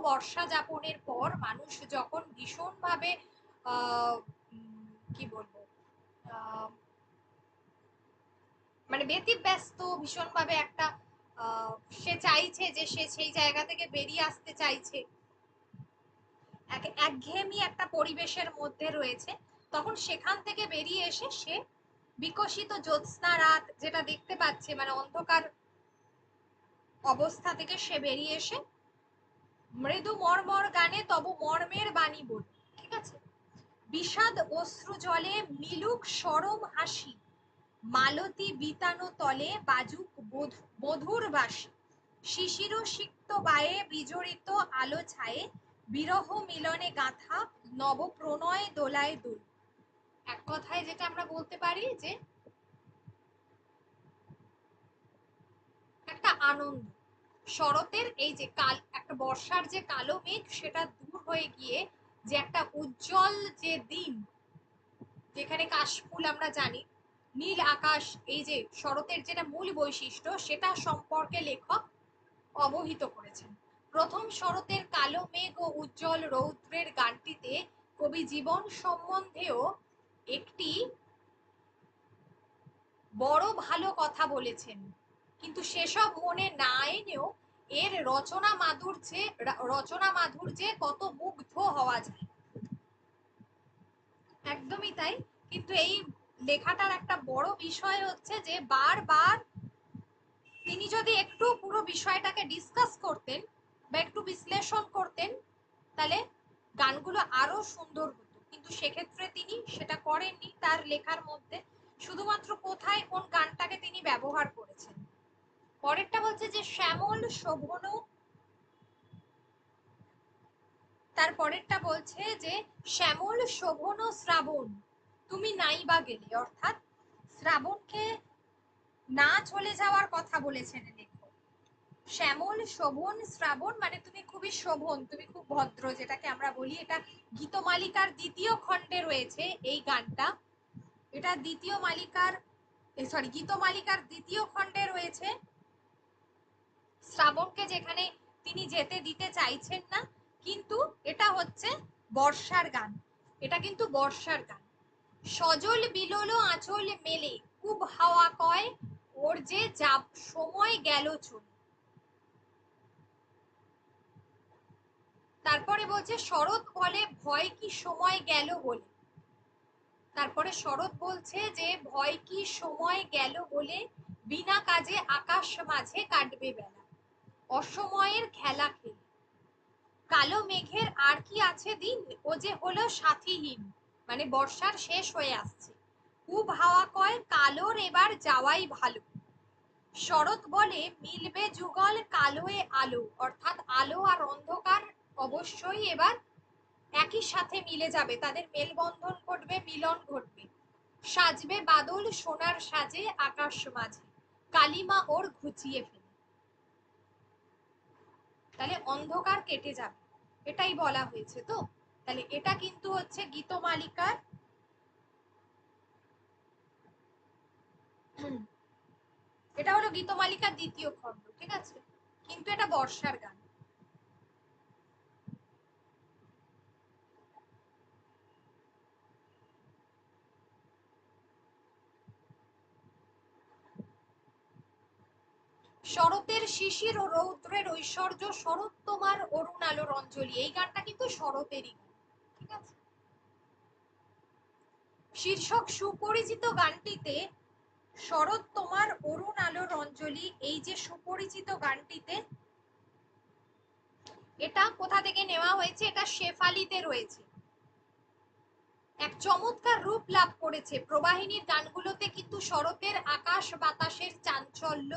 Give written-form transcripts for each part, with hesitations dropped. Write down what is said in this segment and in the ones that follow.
বর্ষা যাপনের পর মানুষ যখন ভীষণভাবে কি বলবো মানে ব্যতিব্যস্ত ভীষণভাবে একটা সে চাইছে যে সে সেই জায়গা থেকে বেরিয়ে আসতে চাইছে, একঘেয়েমি একটা পরিবেশের মধ্যে রয়েছে, তখন সেখান থেকে বেরিয়ে এসে সে বিকশিত জ্যোৎস্না রাত যেটা দেখতে পাচ্ছে, মানে অন্ধকার অবস্থা থেকে সে বেরিয়ে এসে মৃদু মর্মর গানে তব মর্মের বাণী বল, ঠিক আছে, বিষাদ অশ্রু জলে মিলুক সরম হাসি, মালতী বিতানো তলে বাজুক বধুর বাসি, শিশির সিক্ত বায়ে বিজড়িত আলো ছায়ে, বিরহ মিলনে গাথা নব প্রণয় দোলায় দুল। এক কথায় যেটা আমরা বলতে পারি যে একটা আনন্দ, শরতের এই যে একটা বর্ষার যে কালো মেঘ সেটা দূর হয়ে গিয়ে যে একটা উজ্জ্বল যে দিন, যেখানে কাশফুল আমরা জানি, নীল আকাশ, এই যে শরতের যেটা মূল বৈশিষ্ট্য সেটা সম্পর্কে লেখক অবহিত করেছেন। প্রথম শরতের কালো মেঘ ও উজ্জ্বল রৌদ্রের গানটিতে কবি জীবন সম্বন্ধেও একটি বড় ভালো কথা বলেছেন, কিন্তু সেসব মনে না এনেও এর রচনা মাধুর্যে কত মুগ্ধ হওয়া যায়। একদমই তাই, কিন্তু এই লেখাটার একটা বড় বিষয় হচ্ছে যে বারবার তিনি যদি একটু পুরো বিষয়টাকে ডিসকাস করতেন বা একটু বিশ্লেষণ করতেন তাহলে গানগুলো আরো সুন্দর হতো, কিন্তু সেক্ষেত্রে তিনি সেটা করেননি তার লেখার মধ্যে, শুধুমাত্র কোথায় কোন গানটাকে তিনি ব্যবহার করেছেন। পরেরটা বলছে যে শ্যামল শোভন, তার পরেরটা বলছে যে শ্যামল শোভন শ্রাবণ তুমি নাইবা গেলে, অর্থাৎ শ্রাবণকে না চলে যাওয়ার কথা বলেছেন লেখক। শ্যামল শোভন শ্রাবণ মানে তুমি খুবই শোভন, তুমি খুব ভদ্র, যেটাকে আমরা বলি, এটা গীতমালিকার দ্বিতীয় খণ্ডে রয়েছে এই গানটা, এটা গীতমালিকার দ্বিতীয় খণ্ডে রয়েছে। শ্রাবণকে যেখানে তিনি যেতে দিতে চাইছেন না, কিন্তু এটা হচ্ছে বর্ষার গান, এটা কিন্তু বর্ষার গান। সজল বিলোলো আঁচল মেলে খুব হাওয়া কয় ওর যে যাব সময় গেল চলে। তারপরে বলছে শরৎ বলে ভয় কি সময় গেল বলে, তারপরে শরৎ বলছে যে ভয় কি সময় গেল বলে, বিনা কাজে আকাশ মাঝে কাটবে বেলা, অসময়ের খেলা খেলে, কালো মেঘের আর কি আছে দিন ও যে হলো সাথীহীন, মানে বর্ষার শেষ হয়ে আসছে, খুব হাওয়া কয় কালোর এবার যাওয়াই ভালো, শরৎ বলে মিলবে যুগল কালোয় আলো, অর্থাৎ আলো আর অন্ধকার অবশ্যই এবার একই সাথে মিলে যাবে, তাদের মেলবন্ধন ঘটবে, মিলন ঘটবে, সাজবে বাদল সোনার সাজে আকাশ মাঝে, কালিমা ওর ঘুচিয়ে ফেলে, তাহলে অন্ধকার কেটে যাবে, এটাই বলা হয়েছে। তো তাহলে এটা কিন্তু হচ্ছে গীতমালিকার এটা হলো গীতমালিকার দ্বিতীয় খণ্ড, ঠিক আছে, কিন্তু এটা বর্ষার গান। শরতের শিশির ও রৌদ্রের ঐশ্বর্য শরৎ তোমার অরুণ আলোর অঞ্জলি, এই গানটা কিন্তু শরতেরই গান, ঠিক আছে। শীর্ষক সুপরিচিত গানটিতে শরৎ তোমার অরুণ আলোর অঞ্জলি, এই যে সুপরিচিত গানটিতে, এটা কোথা থেকে নেওয়া হয়েছে, এটা শেফালিতে রয়েছে, এক চমৎকার রূপ লাভ করেছে। প্রবাহিনীর গানগুলোতে কিন্তু শরতের আকাশ বাতাসের চাঞ্চল্য,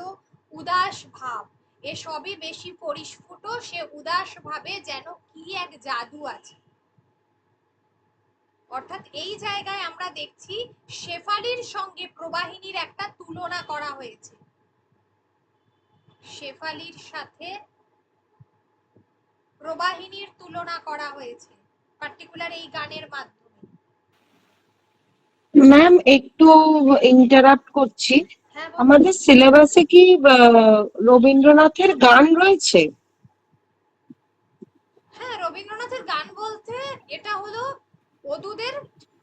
উদাস ভাব এসবই বেশি পরিস্ফুট, সে উদাস ভাবে যেন কি এক জাদু আছে, অর্থাৎ এই জায়গায় আমরা দেখছি শেফালির সঙ্গে প্রবাহিনীর একটা তুলনা করা হয়েছে, শেফালির সাথে প্রবাহিনীর তুলনা করা হয়েছে পার্টিকুলার এই গানের মাধ্যমে। ম্যাম একটু ইন্টারাপ্ট করছি, হ্যাঁ, আমাদের সিলেবাসে কি রবীন্দ্রনাথের গান রয়েছে? হ্যাঁ, রবীন্দ্রনাথের গান বলতে এটা হলো অদূদের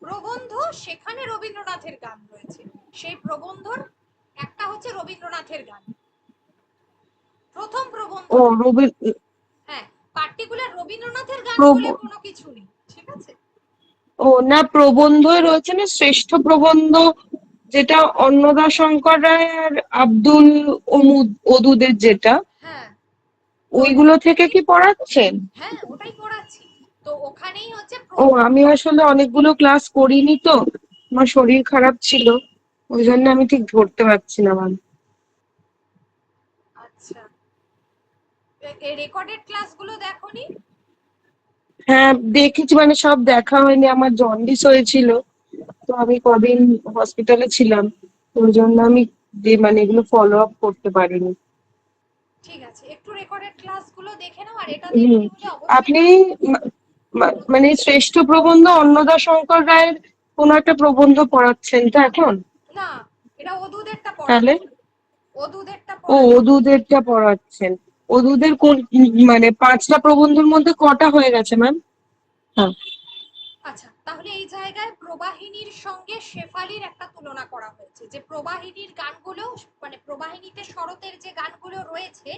প্রবন্ধ, সেখানে রবীন্দ্রনাথের গান রয়েছে। সেই প্রবন্ধর একটা হচ্ছে রবীন্দ্রনাথের গান, প্রথম প্রবন্ধ। ও রবি হ্যাঁ, পার্টিকুলার রবীন্দ্রনাথের গান বলে প্রব- কোনো কিছু নেই, ঠিক আছে? ও না, প্রবন্ধই রয়েছে না, শ্রেষ্ঠ প্রবন্ধ, যেটা অন্নদাশঙ্কর রায় আর আব্দুল ওদুদের, যেটা হ্যাঁ, তো ওইগুলো থেকে কি পড়াচ্ছেন? হ্যাঁ ওটাই পড়াচ্ছি। তো ওখানেই হচ্ছে ও আমি আসলে অনেকগুলো ক্লাস করিনি তো, আমার শরীর খারাপ ছিল, ওই জন্য আমি ঠিক ধরতে পারছি না ম্যাম। আচ্ছা, রেকর্ডেড ক্লাসগুলো দেখোনি? হ্যাঁ দেখেছি, মানে সব দেখা হয়নি, আমার জন্ডিস হয়েছিল, তো আমি কদিন হসপিটালে ছিলাম, তো ওই জন্য আমি মানে এগুলো ফলো আপ করতে পারিনি। ঠিক আছে, একটু রেকর্ডেড ক্লাসগুলো দেখে নাও, আর এটা হুম। দেখতে হলে অবশ্যই আপনি মানে শ্রেষ্ঠ প্রবন্ধ অন্নদাশঙ্কর রায়ের কোন একটা প্রবন্ধ পড়াচ্ছেন তো এখন? না, এটা অদূদেরটা তাহলে পড়াচ্ছি, অদূদেরটা ও পড়াচ্ছি। ওদুদেরটা পড়াচ্ছেন। ওদুদের কোন, মানে পাঁচটা প্রবন্ধের মধ্যে কটা হয়ে গেছে ম্যাম? হ্যাঁ। আচ্ছা, তাহলে এই জায়গায় প্রবাহিনীর সঙ্গে শেফালির একটা তুলনা করা হয়েছে, যে প্রবাহিনীর গানগুলো, মানে প্রবাহিনীতে শরতের যে গানগুলো রয়েছে,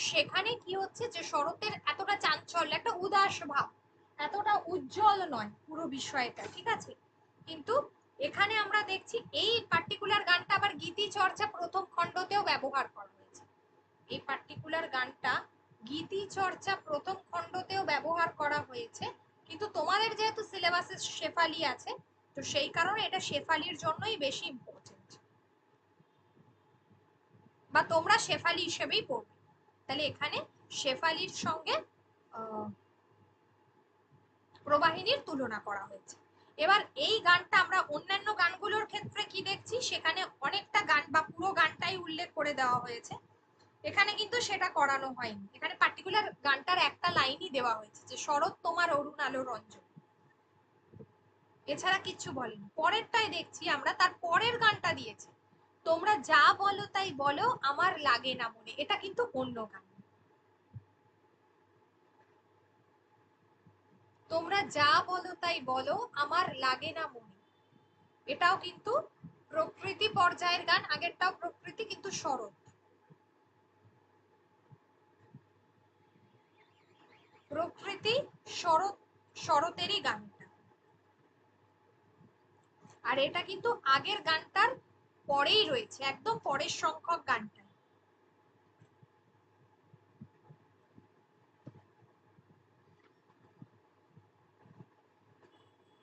সেখানে কি হচ্ছে যে শরতের এতটা চাঞ্চল্য, একটা উদাস ভাব, এতটা উজ্জ্বল নয় পুরো বিষয়টা, ঠিক আছে? কিন্তু এখানে আমরা দেখছি এই পার্টিকুলার গানটা আবার গীতি চর্চা প্রথম খণ্ডতেও ব্যবহার করা হয়েছে। এই পার্টিকুলার গানটা গীতি চর্চা প্রথম খণ্ডতেও ব্যবহার করা হয়েছে, কিন্তু তোমাদের যেহেতু সিলেবাসে শেফালি আছে, তো সেই কারণে এটা শেফালির জন্যই বেশি ইম্পর্টেন্ট, বা তোমরা শেফালি হিসেবেই পড়বে। তাহলে এখানে শেফালির সঙ্গে প্রবাহিনীর তুলনা করা হয়েছে। এবার এই গানটা আমরা অন্যান্য গানগুলোর ক্ষেত্রে কি দেখছি, সেখানে অনেকটা গান বা পুরো গানটাই উল্লেখ করে দেওয়া হয়েছে, এখানে কিন্তু সেটা করানো হয়নি। এখানে পার্টিকুলার গানটার একটা লাইনই দেওয়া হয়েছে, যে শরৎ তোমার অরুণ আলো রঞ্জন, এছাড়া কিচ্ছু বলেনি। পরেরটাই দেখছি আমরা, তার পরের গানটা দিয়েছে, তোমরা যা বলো তাই বলো আমার লাগে না মনে, এটা কিন্তু অন্য গান। তোমরা যা বলো তাই বলো আমার লাগে না মনে, এটাও কিন্তু প্রকৃতি পর্যায়ের গান, আগেরটাও প্রকৃতি কিন্তু শরৎ, প্রকৃতি শরৎ, শরতেরই গানটা। আর এটা কিন্তু আগের গানটার পরেই রয়েছে, একদম পরের সংখ্যক গানটা।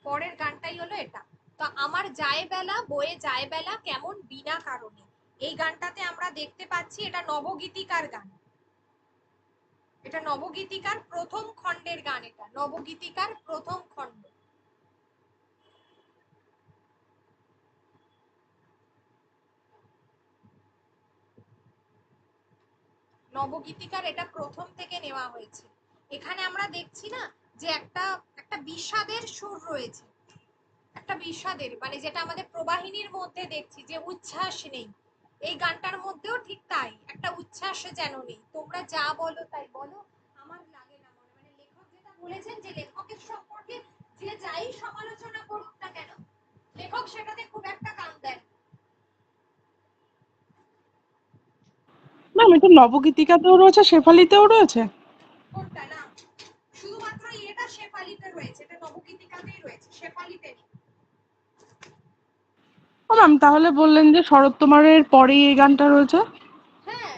পরের গানটাই হলো এটা। তো আমার যায় বেলা বয়ে যায় বেলা কেমন বিনা কারণে, এই গানটাতে আমরা দেখতে পাচ্ছি এটা নবগীতিকার গান, এটা নবগীতিকার প্রথম খণ্ডের গান, এটা নবগীতিকার প্রথম খণ্ড। নবগীতিকার এটা প্রথম থেকে নেওয়া হয়েছে। এখানে আমরা দেখছি না যে একটা একটা বিষাদের সুর রয়েছে, একটা বিষাদের, মানে যেটা আমাদের প্রবাহিনীর মধ্যে দেখছি যে উচ্ছ্বাস নেই, এই গানটার মধ্যেও ঠিক তাই, একটা উচ্ছ্বাস যেন নেই। তোমরা যা বলো তাই বলো আমার লাগে না মনে, মানে লেখক যেটা বলেছেন, যে লেখকের সম্পর্কে যে যাই সমালোচনা করুক না কেন, লেখক সেটাতে খুব একটা কান দেন। ম্যাম এটা নবগীতিকাতেও রয়েছে, শেফালিতেও রয়েছে? কোনটা না, শুধুমাত্র এটা শেফালিতে রয়েছে, এটা নবগীতিকাতেই রয়েছে, শেফালিতে নেই। ও ম্যাম, তাহলে বললেন যে শরৎ তোমারের পরেই এই গানটা রয়েছে? হ্যাঁ,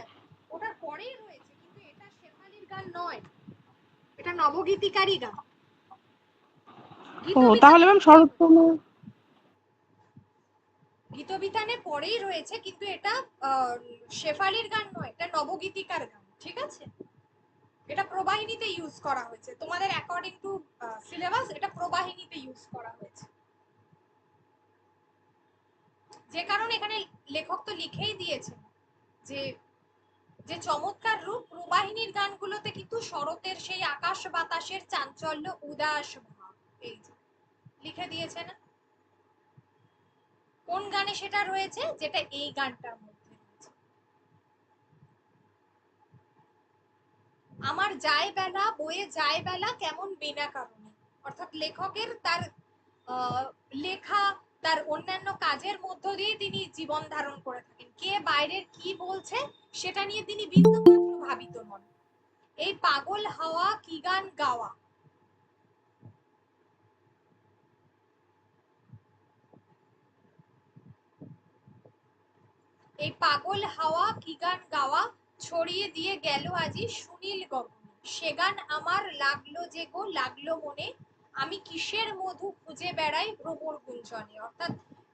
ওটার পরেই রয়েছে, কিন্তু এটা শেফালির গান নয়, এটা নবগীতিকারই গান। ও তাহলে ম্যাম শরৎ তোমার, গীতবিতানে পরেই রয়েছে, কিন্তু এটা শেফালির গান নয়, এটা নবগীতিকার গান, ঠিক আছে? এটা প্রবাহিনীতে ইউজ করা হয়েছে, তোমাদের অ্যাকর্ডিং টু সিলেবাস এটা প্রবাহিনীতে ইউজ করা হয়েছে, যে কারণে এখানে লেখক তো লিখেই দিয়েছেন যে যে চমৎকার রূপ প্রবাহিনীর গানগুলোতে কিন্তু শরতের সেই আকাশ বাতাসের চাঞ্চল্য উদাস ভাব, এই যে লিখে দিয়েছে না? কোন গানে সেটা রয়েছে, যেটা এই গানটার মধ্যে রয়েছে। আমার যায় বেলা বয়ে যায় বেলা কেমন বিনা কারণে, অর্থাৎ লেখকের তার লেখা, তার অন্যান্য কাজের মধ্য দিয়ে তিনি জীবন ধারণ করে থাকেন। কে বাইরের কি বলছে সেটা নিয়ে তিনি বিন্দুমাত্র ভাবিত নন। এই পাগল হাওয়া কি গান গাওয়া, এই পাগল হাওয়া কি গান গাওয়া ছড়িয়ে দিয়ে গেল আজি সুনীল গগনে, সে গান আমার লাগলো যে গো লাগলো মনে, আমি কিসের মধু খুঁজে বেড়াই ভ্রমর গুঞ্জনে। অর্থাৎ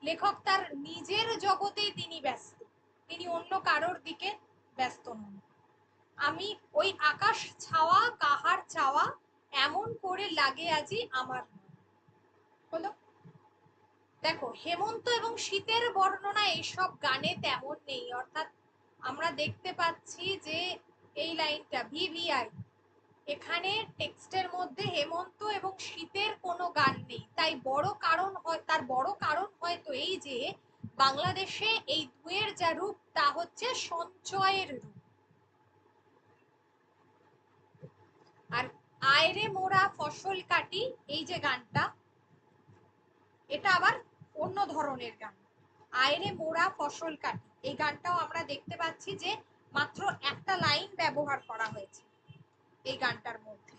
লেখক তার নিজের জগতেই তিনি ব্যস্ত, তিনি অন্য কারোর দিকে ব্যস্ত নন। আমি ওই আকাশ ছাওয়া কাহার চাওয়া এমন করে লাগে আজি আমার মন। হলো, দেখো হেমন্ত এবং শীতের বর্ণনা এইসব গানে তেমন নেই। অর্থাৎ আমরা দেখতে পাচ্ছি যে এই লাইনটা ভিভিআই, এখানে টেক্সটের মধ্যে হেমন্ত এবং শীতের কোনো গান নেই। তাই বড় কারণ হয়, তার বড় কারণ হয়তো এই যে বাংলাদেশে এই দুয়ের যা রূপ তা হচ্ছে সঞ্চয়ের রূপ। আর আয়রে মোরা ফসল কাটি, এই যে গানটা, এটা আবার অন্য ধরনের গান। আয়রে মোরা ফসল কাটি, এই গানটাও আমরা দেখতে পাচ্ছি যে মাত্র একটা লাইন ব্যবহার করা হয়েছে এই গানটার মধ্যে।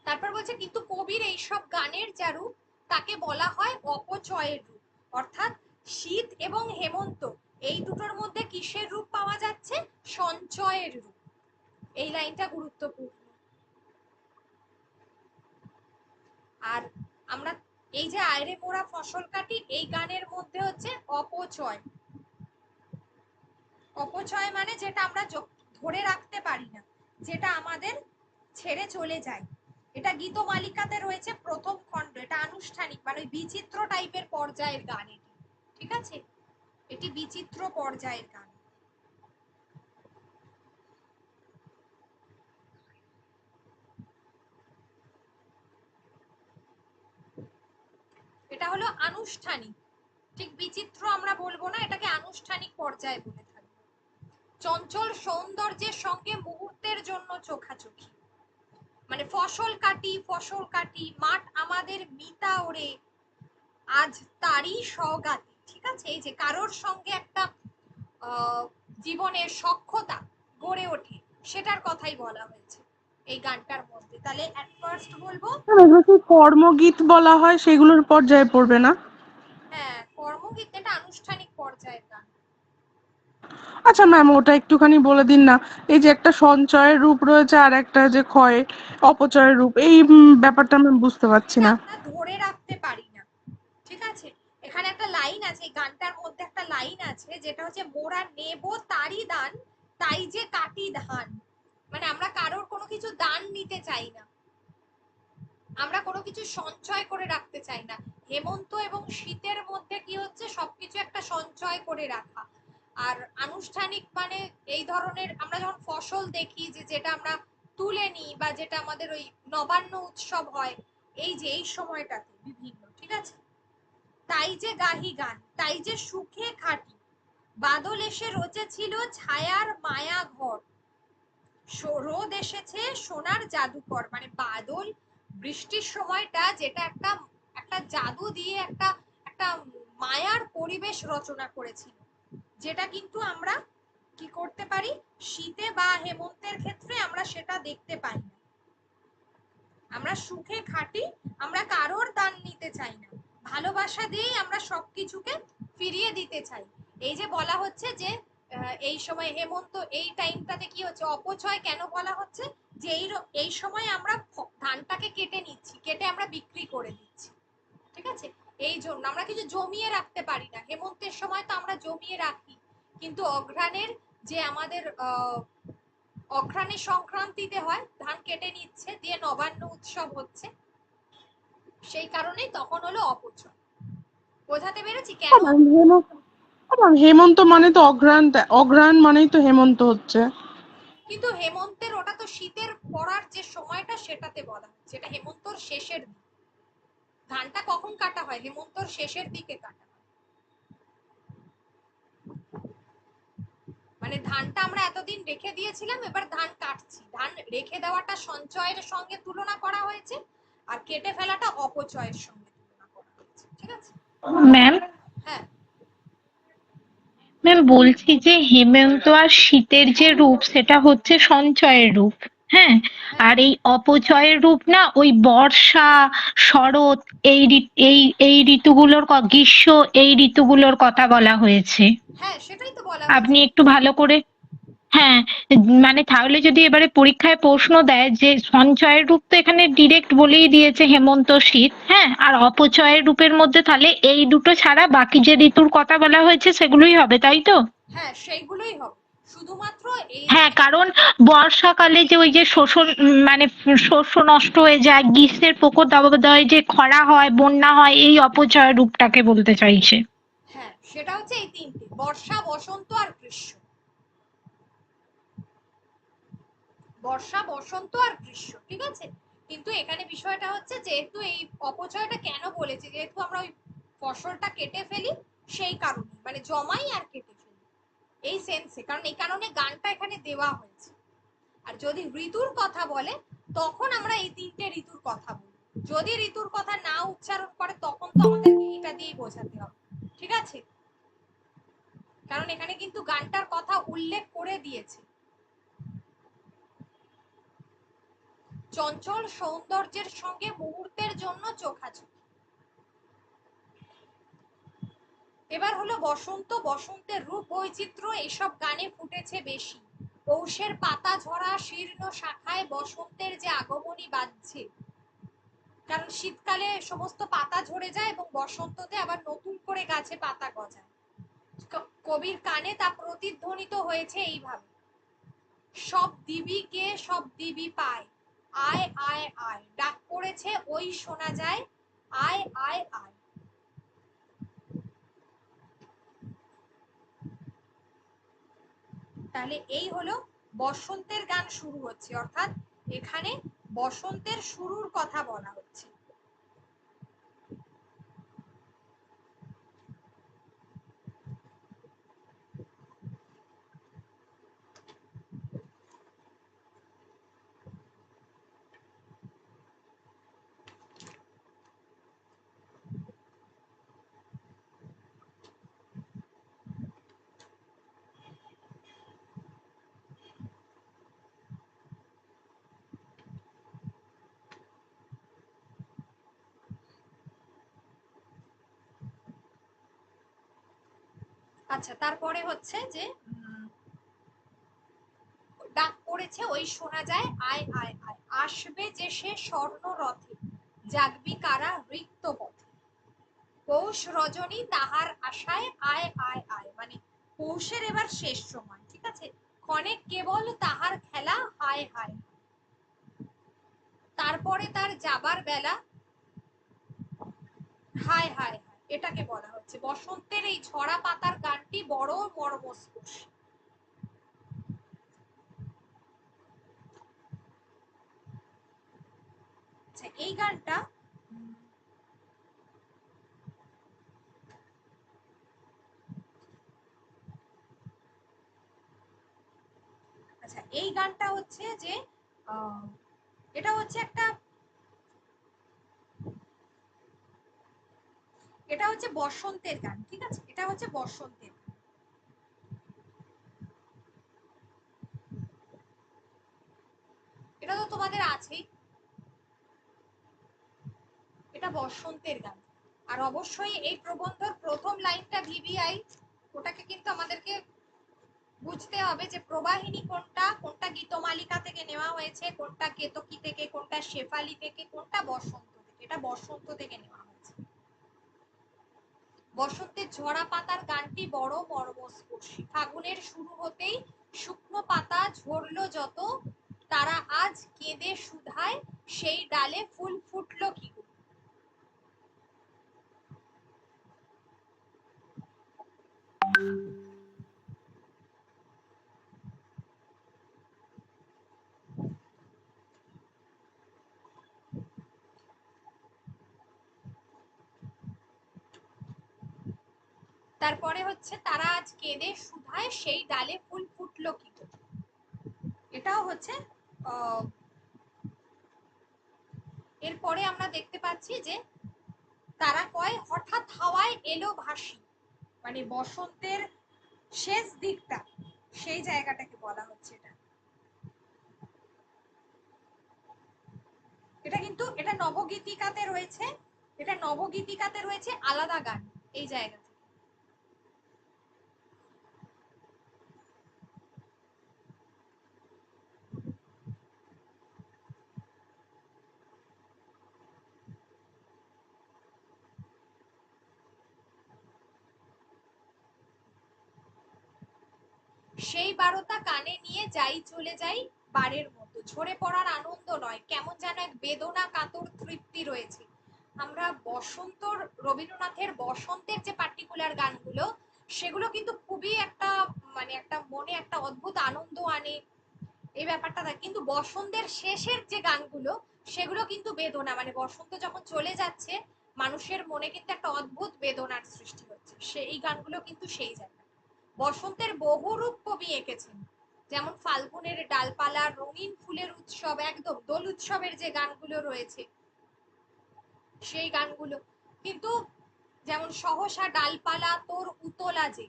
তারপর বলছে কিন্তু কবির এইসব গানের যা রূপ তাকে বলা হয় অপচয়ের রূপ। অর্থাৎ শীত এবং হেমন্ত এই দুটোর মধ্যে কিসের রূপ পাওয়া যাচ্ছে? সঞ্চয়ের রূপ। এই লাইনটা গুরুত্বপূর্ণ। আর আমরা এই যে আয়রে মোরা ফসল কাটি, এই গানের মধ্যে হচ্ছে অপচয়। অপচয় মানে যেটা আমরা ধরে রাখতে পারি না, যেটা আমাদের ছেড়ে চলে যায়। এটা গীতমালিকাতে রয়েছে প্রথম খণ্ড, এটা আনুষ্ঠানিক মানে ওই বিচিত্র টাইপের পর্যায়ের গান এটি, ঠিক আছে, এটি বিচিত্র পর্যায়ের গান। এটা হলো আনুষ্ঠানিক, ঠিক বিচিত্র আমরা বলবো না, এটাকে আনুষ্ঠানিক পর্যায়ে বলে থাকবো। চঞ্চল সৌন্দর্যের সঙ্গে মুহূর্তের জন্য চোখাচোখি, মানে ফসল কাটি মাঠ আমাদের মিতা ওরে আজ তারই সওগাতি, ঠিক আছে। এই যে কারোর সঙ্গে একটা জীবনের সখ্যতা গড়ে ওঠে সেটার কথাই বলা হয়েছে এই গানটার মধ্যে। তাহলে এট ফার্স্ট বলবো এগুলোকে কর্মগীত বলা হয়, সেগুলোর পর্যায়ে পড়বে না? হ্যাঁ, কর্মগীত এটা আনুষ্ঠানিক পর্যায়ের গান। আচ্ছা ম্যাম, ওটা একটুখানি বলে দিন না। এই যে একটা সঞ্চয়ের রূপ রয়েছে আর একটা যে ক্ষয় অপচয়ের রূপ, এই ব্যাপারটা আমি বুঝতে পারছি যেটা না। আমরা ধরে রাখতে পারি না, ঠিক আছে। এখানে একটা লাইন আছে, এই গানটার মধ্যে একটা লাইন আছে যেটা হচ্ছে মোরা নেব তারই দান তাই যে কাটি ধান। মানে আমরা কারোর কোনো কিছু দান নিতে চাই না, আমরা কোনো কিছু সঞ্চয় করে রাখতে চাই না। হেমন্ত এবং শীতের মধ্যে কি হচ্ছে, সবকিছু একটা সঞ্চয় করে রাখা। আর আনুষ্ঠানিক মানে এই ধরনের আমরা যখন ফসল দেখি যে যেটা আমরা তুলে নিই বা যেটা আমাদের ওই নবান্ন উৎসব হয় এই যে এই সময়টাতে বিভিন্ন, ঠিক আছে। তাই যে গাহি গান তাই যে সুখে খাটি, বাদল এসে রচেছিল ছায়ার মায়া ঘর, রোদ এসেছে সোনার জাদুকর। মানে বাদল বৃষ্টির সময়টা যেটা একটা একটা জাদু দিয়ে একটা একটা মায়ার পরিবেশ রচনা করেছিল, যেটা কিন্তু আমরা কি করতে পারি শীতে বা হেমন্তের ক্ষেত্রে আমরা সেটা দেখতে পাই না। আমরা সুখে খাটি, আমরা কারোর দান নিতে চাই না, ভালোবাসা দিয়েই আমরা সবকিছুকে ফিরিয়ে দিতে চাই। এই যে বলা হচ্ছে যে এই সময় হেমন্ত এই টাইমটাতে কি হচ্ছে, অপচয় কেন বলা হচ্ছে, যে এই সময় আমরা ধানটাকে কেটে নিচ্ছি, কেটে আমরা বিক্রি করে দিচ্ছি, ঠিক আছে। এই জন্য আমরা কিছু জমিয়ে রাখতে পারি না। হেমন্তের সময় তো আমরা জমিয়ে রাখি, কিন্তু অঘ্রাণের যে আমাদের অঘ্রাণের সংক্রান্তিতে হয় ধান কেটে নিচ্ছে দিয়ে নবান্ন উৎসব হচ্ছে, সেই কারণেই তখন হলো অপচয়। বোঝাতে পেরেছি কেন? হেমন্ত মানে তো অঘ্রাণ, অঘ্রাণ মানেই তো হেমন্ত হচ্ছে। কিন্তু হেমন্তের ওটা তো শীতের পড়ার যে সময়টা সেটাতে বলা হচ্ছে, এটা হেমন্তর শেষের দিক। ধানটা কখন কাটা হয়? হেমন্তর শেষের দিকে কাটা হয়। ধানটা আমরা এতদিন রেখে দিয়েছিলাম, এবার ধান কাটছি। ধান রেখে দেওয়াটা সঞ্চয়ের সঙ্গে তুলনা করা হয়েছে, আর কেটে ফেলাটা অপচয়ের সঙ্গে তুলনা করা হয়েছে। ঠিক আছে ম্যাম? হ্যাঁ ম্যাম বলছি যে হেমন্ত আর শীতের যে রূপ সেটা হচ্ছে সঞ্চয়ের রূপ, হ্যাঁ, আর এই অপচয়ের রূপ না ওই বর্ষা, শরৎ, এই ঋতুগুলোর গ্রীষ্ম এই ঋতুগুলোর কথা বলা হয়েছে। হ্যাঁ সেটাই তো বলা আপনি হয়েছে। একটু ভালো করে, হ্যাঁ, মানে তাহলে যদি এবারে পরীক্ষায় প্রশ্ন দেয় যে সঞ্চয়ের রূপ তো এখানে ডিরেক্ট বলেই দিয়েছে হেমন্ত শীত, হ্যাঁ, আর অপচয়ের রূপের মধ্যে তাহলে এই দুটো ছাড়া বাকি যে ঋতুর কথা বলা হয়েছে সেগুলোই হবে, তাই তো? হ্যাঁ সেইগুলোই হবে, শুধুমাত্র এই হ্যাঁ, কারণ বর্ষাকালে যে ওই যে শস্য মানে শস্য নষ্ট হয়ে যায়, গ্রীষ্মের প্রকোপ দাবদাহে যে খরা হয়, বন্যা হয়, এই অপচয়ের রূপটাকে বলতে চাইছে। হ্যাঁ সেটা হচ্ছে এই তিনটে, বর্ষা, বসন্ত আর গ্রীষ্ম। বর্ষা, বসন্ত আর গ্রীষ্ম, ঠিক আছে। কিন্তু এখানে বিষয়টা হচ্ছে যেহেতু এই অপচয়টা কেন বলেছে, যেহেতু আমরা ওই ফসলটা কেটে ফেলি সেই কারণে, মানে জমাই আর কেটে ফেলি এই সেন্সে, কারণ এই কারণে গানটা এখানে দেওয়া হয়েছে। আর যদি ঋতুর কথা বলে তখন আমরা এই তিনটে ঋতুর কথা বলি, যদি ঋতুর কথা না উচ্চারণ করে তখন তো আমাদেরকে এটা দিয়েই বোঝাতে হবে। ঠিক আছে, কারণ এখানে কিন্তু গানটার কথা উল্লেখ করে দিয়েছে। চঞ্চল সৌন্দর্যের সঙ্গে মুহূর্তের জন্য চোখাচোখি। এবার হলো বসন্ত, বসন্তের রূপ বৈচিত্র্য এসব গানে ফুটেছে বেশি। পৌষের পাতা ঝরা শীর্ণ শাখায় বসন্তের যে আগমনী বাজছে, কারণ শীতকালে সমস্ত পাতা ঝরে যায় এবং বসন্ততে আবার নতুন করে গাছে পাতা গজায়। কবির কানে তা প্রতিধ্বনিত হয়েছে এইভাবে, সব দিবিকে সব দিবি পায়, আয় আয় আয়, ডাক পড়েছে ওই শোনা যায়, আয় আয় আয়। তাহলে এই হলো বসন্তের গান শুরু হচ্ছে, অর্থাৎ এখানে বসন্তের শুরুর কথা বলা হচ্ছে। আচ্ছা, তারপরে হচ্ছে যে ডাক পড়েছে ওই শোনা যায়, আয় আয় আয়, আসবে যে সে স্বর্ণ রথে, জাগবি কারা রিক্ত পথে, পৌষ রজনী তাহার আশায়, আয় আয় আয়, মানে পৌষের এবার শেষ সময়, ঠিক আছে। ক্ষণে কেবল তাহার খেলা, হায় হায়। তারপরে তার যাবার বেলা, হায় হায় হায়, এটাকে বলা হচ্ছে বসন্তের এই ঝরা পাতার গানটি বড় মর্মস্পর্শী। আচ্ছা এই গানটা আচ্ছা এই গানটা হচ্ছে যে এটা হচ্ছে একটা, এটা হচ্ছে বসন্তের গান, ঠিক আছে, এটা হচ্ছে বসন্তের গান। এটা তো তোমাদের আছেই, এটা বসন্তের গান। আর অবশ্যই এই প্রবন্ধর প্রথম লাইনটা ভিভিআই, ওটাকে কিন্তু আমাদেরকে বুঝতে হবে যে প্রবাহিনী কোনটা, কোনটা গীতমালিকা থেকে নেওয়া হয়েছে, কোনটা কেতকী থেকে, কোনটা শেফালি থেকে, কোনটা বসন্ত থেকে। এটা বসন্ত থেকে নেওয়া হয়েছে। বসন্তের ঝরা পাতার গানটি বড় মর্মস্পর্শী, ফাগুনের শুরু হতেই শুকনো পাতা ঝরলো যত, তারা আজ কেঁদে শুধায় সেই ডালে ফুল ফুটলো কি গো। তারপরে হচ্ছে তারা আজ কেঁদে শুধায় সেই ডালে ফুল ফুটলো উঠলো কি করে। এটাও হচ্ছে এরপরে আমরা দেখতে পাচ্ছি যে তারা কয় হঠাৎ হাওয়ায় এলো ভাসি, মানে বসন্তের শেষ দিকটা, সেই জায়গাটাকে বলা হচ্ছে। এটা কিন্তু এটা নবগীতিকাতে রয়েছে, এটা নবগীতিকাতে রয়েছে আলাদা গান এই জায়গা থেকে। সেই বারোটা কানে নিয়ে যাই চলে যাই বারের মতো, ঝরে পড়ার আনন্দ নয়, কেমন যেন এক বেদনা কাতর তৃপ্তি রয়েছে। আমরা বসন্তর, রবীন্দ্রনাথের বসন্তের যে পার্টিকুলার গানগুলো, সেগুলো কিন্তু খুবই একটা মানে একটা মনে একটা অদ্ভুত আনন্দ আনে, এই ব্যাপারটা থাকে। কিন্তু বসন্তের শেষের যে গানগুলো, সেগুলো কিন্তু বেদনা, মানে বসন্ত যখন চলে যাচ্ছে মানুষের মনে কিন্তু একটা অদ্ভুত বেদনার সৃষ্টি হচ্ছে, সেই গানগুলো কিন্তু সেই জায়গা। বসন্তের বহুরূপ কবি এঁকেছেন, যেমন ফাল্গুনের ডালপালা, রঙিন ফুলের উৎসব, একদম দোল উৎসবের যে গানগুলো রয়েছে সেই গানগুলো কিন্তু, যেমন সহসা ডালপালা তোর উতলা যে,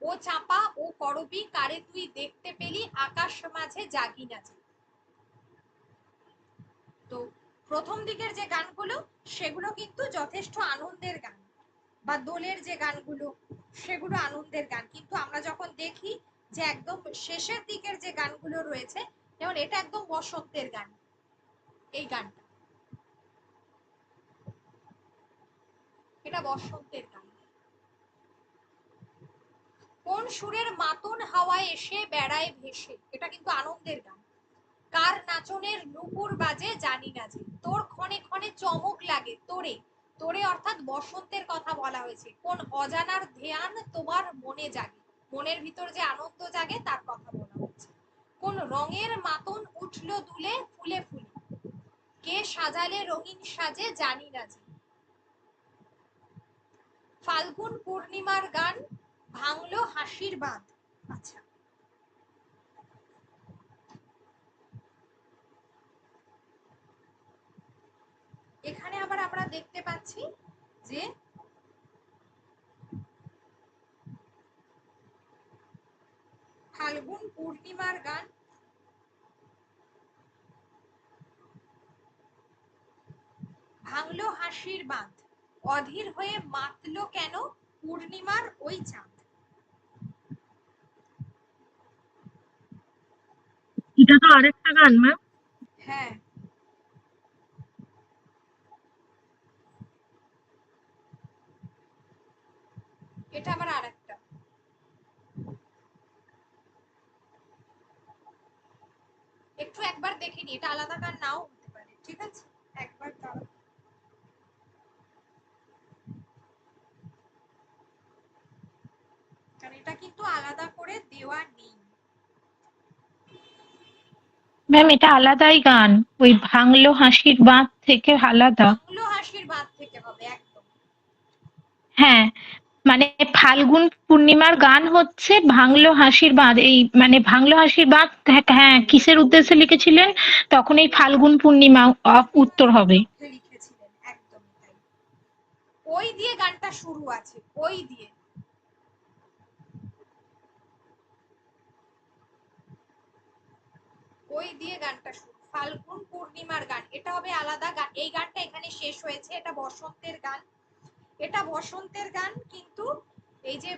ও চাপা ও করবি কারে তুই দেখতে পেলি আকাশ মাঝে জাগি না যে। তো প্রথম দিকের যে গানগুলো সেগুলো কিন্তু যথেষ্ট আনন্দের গান, বা দোলের যে গানগুলো সেগুলো আনন্দের গান। কিন্তু আমরা যখন দেখি যে একদম শেষের দিকের যে গানগুলো রয়েছে, যেমন এটা একদম বসন্তের গান, এই গানটা এটা বসন্তের গান। কোন সুরের মাতন হাওয়ায় এসে বেড়ায় ভেসে, এটা কিন্তু আনন্দের গান। কার নাচনের নুপুর বাজে জানি না যে, তোর ক্ষণে ক্ষণে চমক লাগে তোরে, তোরে অর্থাৎ বসন্তের কথা বলা হয়েছে। কোন অজানার ধ্যান তোমার মনে জাগে, মনের ভিতর যে আনন্দ জাগে তার কথা বলা হচ্ছে। কোন রঙের মাতন উঠলো দুলে ফুলে ফুলে, কে সাজালে রঙিন সাজে জানি না যে। ফাল্গুন পূর্ণিমার গান ভাঙলো হাসির বাঁধ। আচ্ছা, এখানে আবার আমরা দেখতে পাচ্ছি যে ফাল্গুন পূর্ণিমার গান ভাঙলো হাসির বাঁধ, অধীর হয়ে মাতলো কেন পূর্ণিমার ওই চাঁদ। এটা তো আরেকটা গান ম্যাম। হ্যাঁ, এটা আবার আরেকটা। একটু একবার দেখে নি, এটা আলাদা গান নাও হতে পারে, ঠিক আছে একবার দাও। কারণ এটা কিন্তু আলাদা করে দেওয়া নেই। ম্যাম এটা আলাদাই গান, ওই ভাঙলো হাসির বাঁধ থেকে আলাদা। ভাঙলো হাসির বাঁধ থেকে হবে একদম। হ্যাঁ, মানে ফাল্গুন পূর্ণিমার গান হচ্ছে ভাঙলো হাসির বাঁধ, এই মানে ভাঙলো হাসির বাঁধ। হ্যাঁ, কিসের উদ্দেশ্যে লিখেছিলেন? তখন এই ফাল্গুন পূর্ণিমা উত্তর হবে। লিখেছিলেন একদম তাই। ওই দিয়ে গানটা শুরু আছে, ওই দিয়ে। ওই দিয়ে গানটা শুরু, ফাল্গুন পূর্ণিমার গান, এটা হবে আলাদা গান। এই গানটা এখানে শেষ হয়েছে, এটা বসন্তের গান, এটা বসন্তের গান। কিন্তু এই যে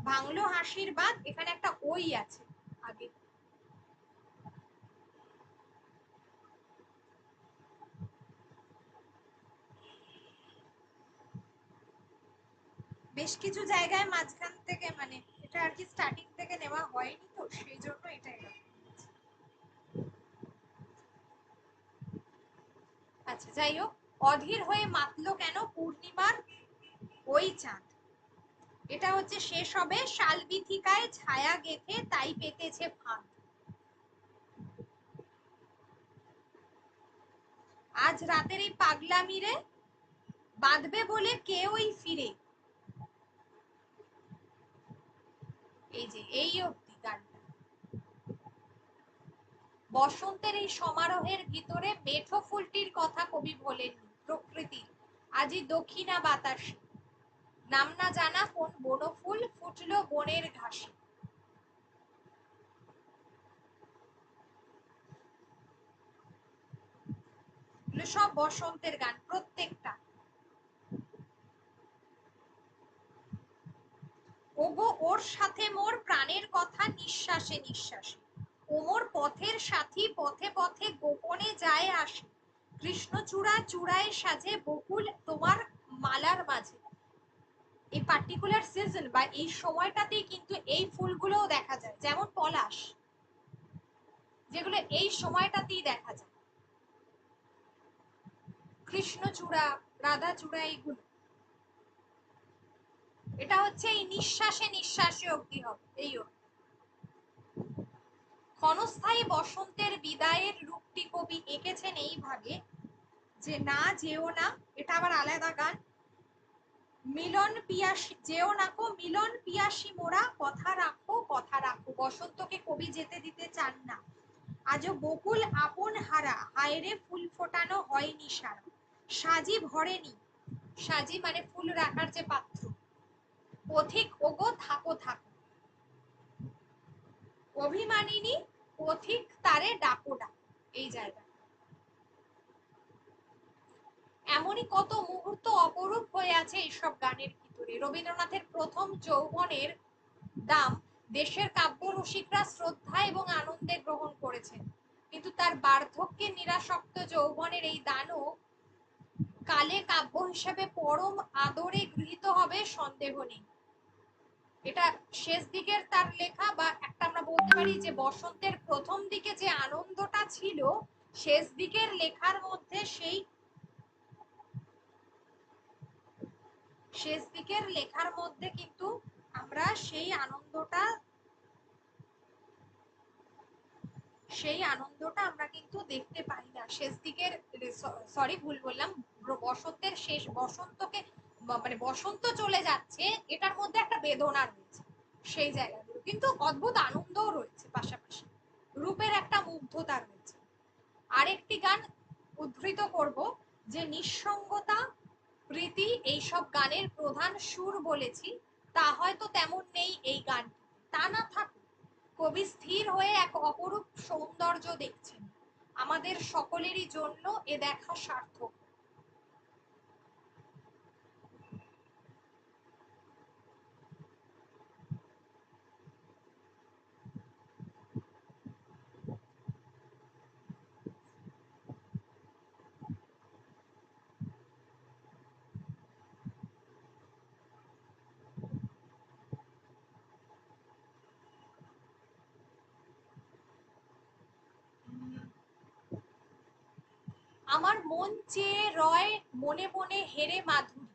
ভাঙলো হাসির বাঁধ, এখানে একটা ওই আছে আগে। বেশ কিছু জায়গায় মাঝখান থেকে, মানে এটা আর কি স্টার্টিং থেকে নেওয়া হয়নি, তো সেই জন্য এটা এরকম। আচ্ছা, যাই হোক, অধীর হয়ে মাতলো কেন পূর্ণিমার ওই চাঁদ, এটা হচ্ছে শেষ হবে শালবিথিকায় ছায়া গেথে তাই পেতেছে ফাঁদ। আজ রাতের এই পাগলামি রে বাঁধবে বলে কেউই ফিরে। এই যে এই অবধি গানটা, বসন্তের এই সমারোহের ভিতরে মেঠো ফুলটির কথা কবি বলেননি, প্রকৃতির আজি দক্ষিণা বাতাসে, নাম না জানা কোন বনফুল ফুটলো বনের ঘাসে। সব বসন্তের গান প্রত্যেকটা। ওগো ওর সাথে মোর প্রাণের কথা নিঃশ্বাসে নিঃশ্বাসে, ওমর পথের সাথী পথে পথে গোপনে যায় আসে, কৃষ্ণচূড়া চূড়ায় সাজে বকুল তোমার মালার মাঝে। এই পার্টিকুলার সিজন বা এই সময়টাতেই কিন্তু এই ফুলগুলোও দেখা যায়, যেমন পলাশ, যেগুলো এই সময়টাতেই দেখা যায়, কৃষ্ণচূড়া, রাধাচূড়া, এইগুলো। এটা হচ্ছে এই নিঃশ্বাসে নিঃশ্বাসে অবধি হবে, এই ক্ষণস্থায়ী বসন্তের বিদায়ের রূপটি কবি এঁকেছেন এইভাবে যে না যেও না, এটা আবার আলাদা গান, মিলন পিয়াসী যেও না কো মিলন পিয়াসী মোরা, কথা রাখো কথা রাখো। বসন্তকে কবি যেতে দিতে চান না। আজও বকুল আপন হারা, হায়রে ফুল ফোটানো হয়নি সারা, সাজি ভরেনি, সাজি মানে ফুল রাখার যে পাত্র, পথিক ওগো থাকো থাকো, অভিমানিনী পথিক তারে ডাকো ডাকো। এই জায়গা এমনই কত মুহূর্ত অপরূপ হয়ে আছে এইসব গানের ভিতরে। রবীন্দ্রনাথের প্রথম যৌবনের দাম দেশের কাব্য রসিকরা শ্রদ্ধা এবং আনন্দে গ্রহণ করেছেন, কিন্তু তার বার্ধক্যে নিরাসক্ত যৌবনের এই দানও কালে কাব্য হিসেবে পরম আদরে গৃহীত হবে সন্দেহ নেই। এটা শেষ দিকের তার লেখা, বা একটা আমরা বলতে পারি যে বসন্তের প্রথম দিকে যে আনন্দটা ছিল, শেষ দিকের লেখার মধ্যে সেই শেষ দিকের লেখার মধ্যে কিন্তু আমরা সেই আনন্দটা আমরা কিন্তু দেখতে পাই না শেষ দিকের। সরি, ভুল বললাম, বসন্তের শেষ, বসন্তকে মানে বসন্ত চলে যাচ্ছে, এটার মধ্যে একটা বেদনা রয়েছে সেই জায়গাগুলো, কিন্তু অদ্ভুত আনন্দও রয়েছে, পাশাপাশি রূপের একটা মুগ্ধতা রয়েছে। আরেকটি গান উদ্ধৃত করব যে নিঃসঙ্গতা প্রীতি এইসব গানের প্রধান সুর বলেছি, তা হয়তো তেমন নেই এই গানটি, তা না থাকুক, কবি স্থির হয়ে এক অপরূপ সৌন্দর্য দেখছেন, আমাদের সকলেরই জন্য এ দেখা সার্থক। আমার মন চেয়ে রয় মনে মনে হেরে মাধুরী,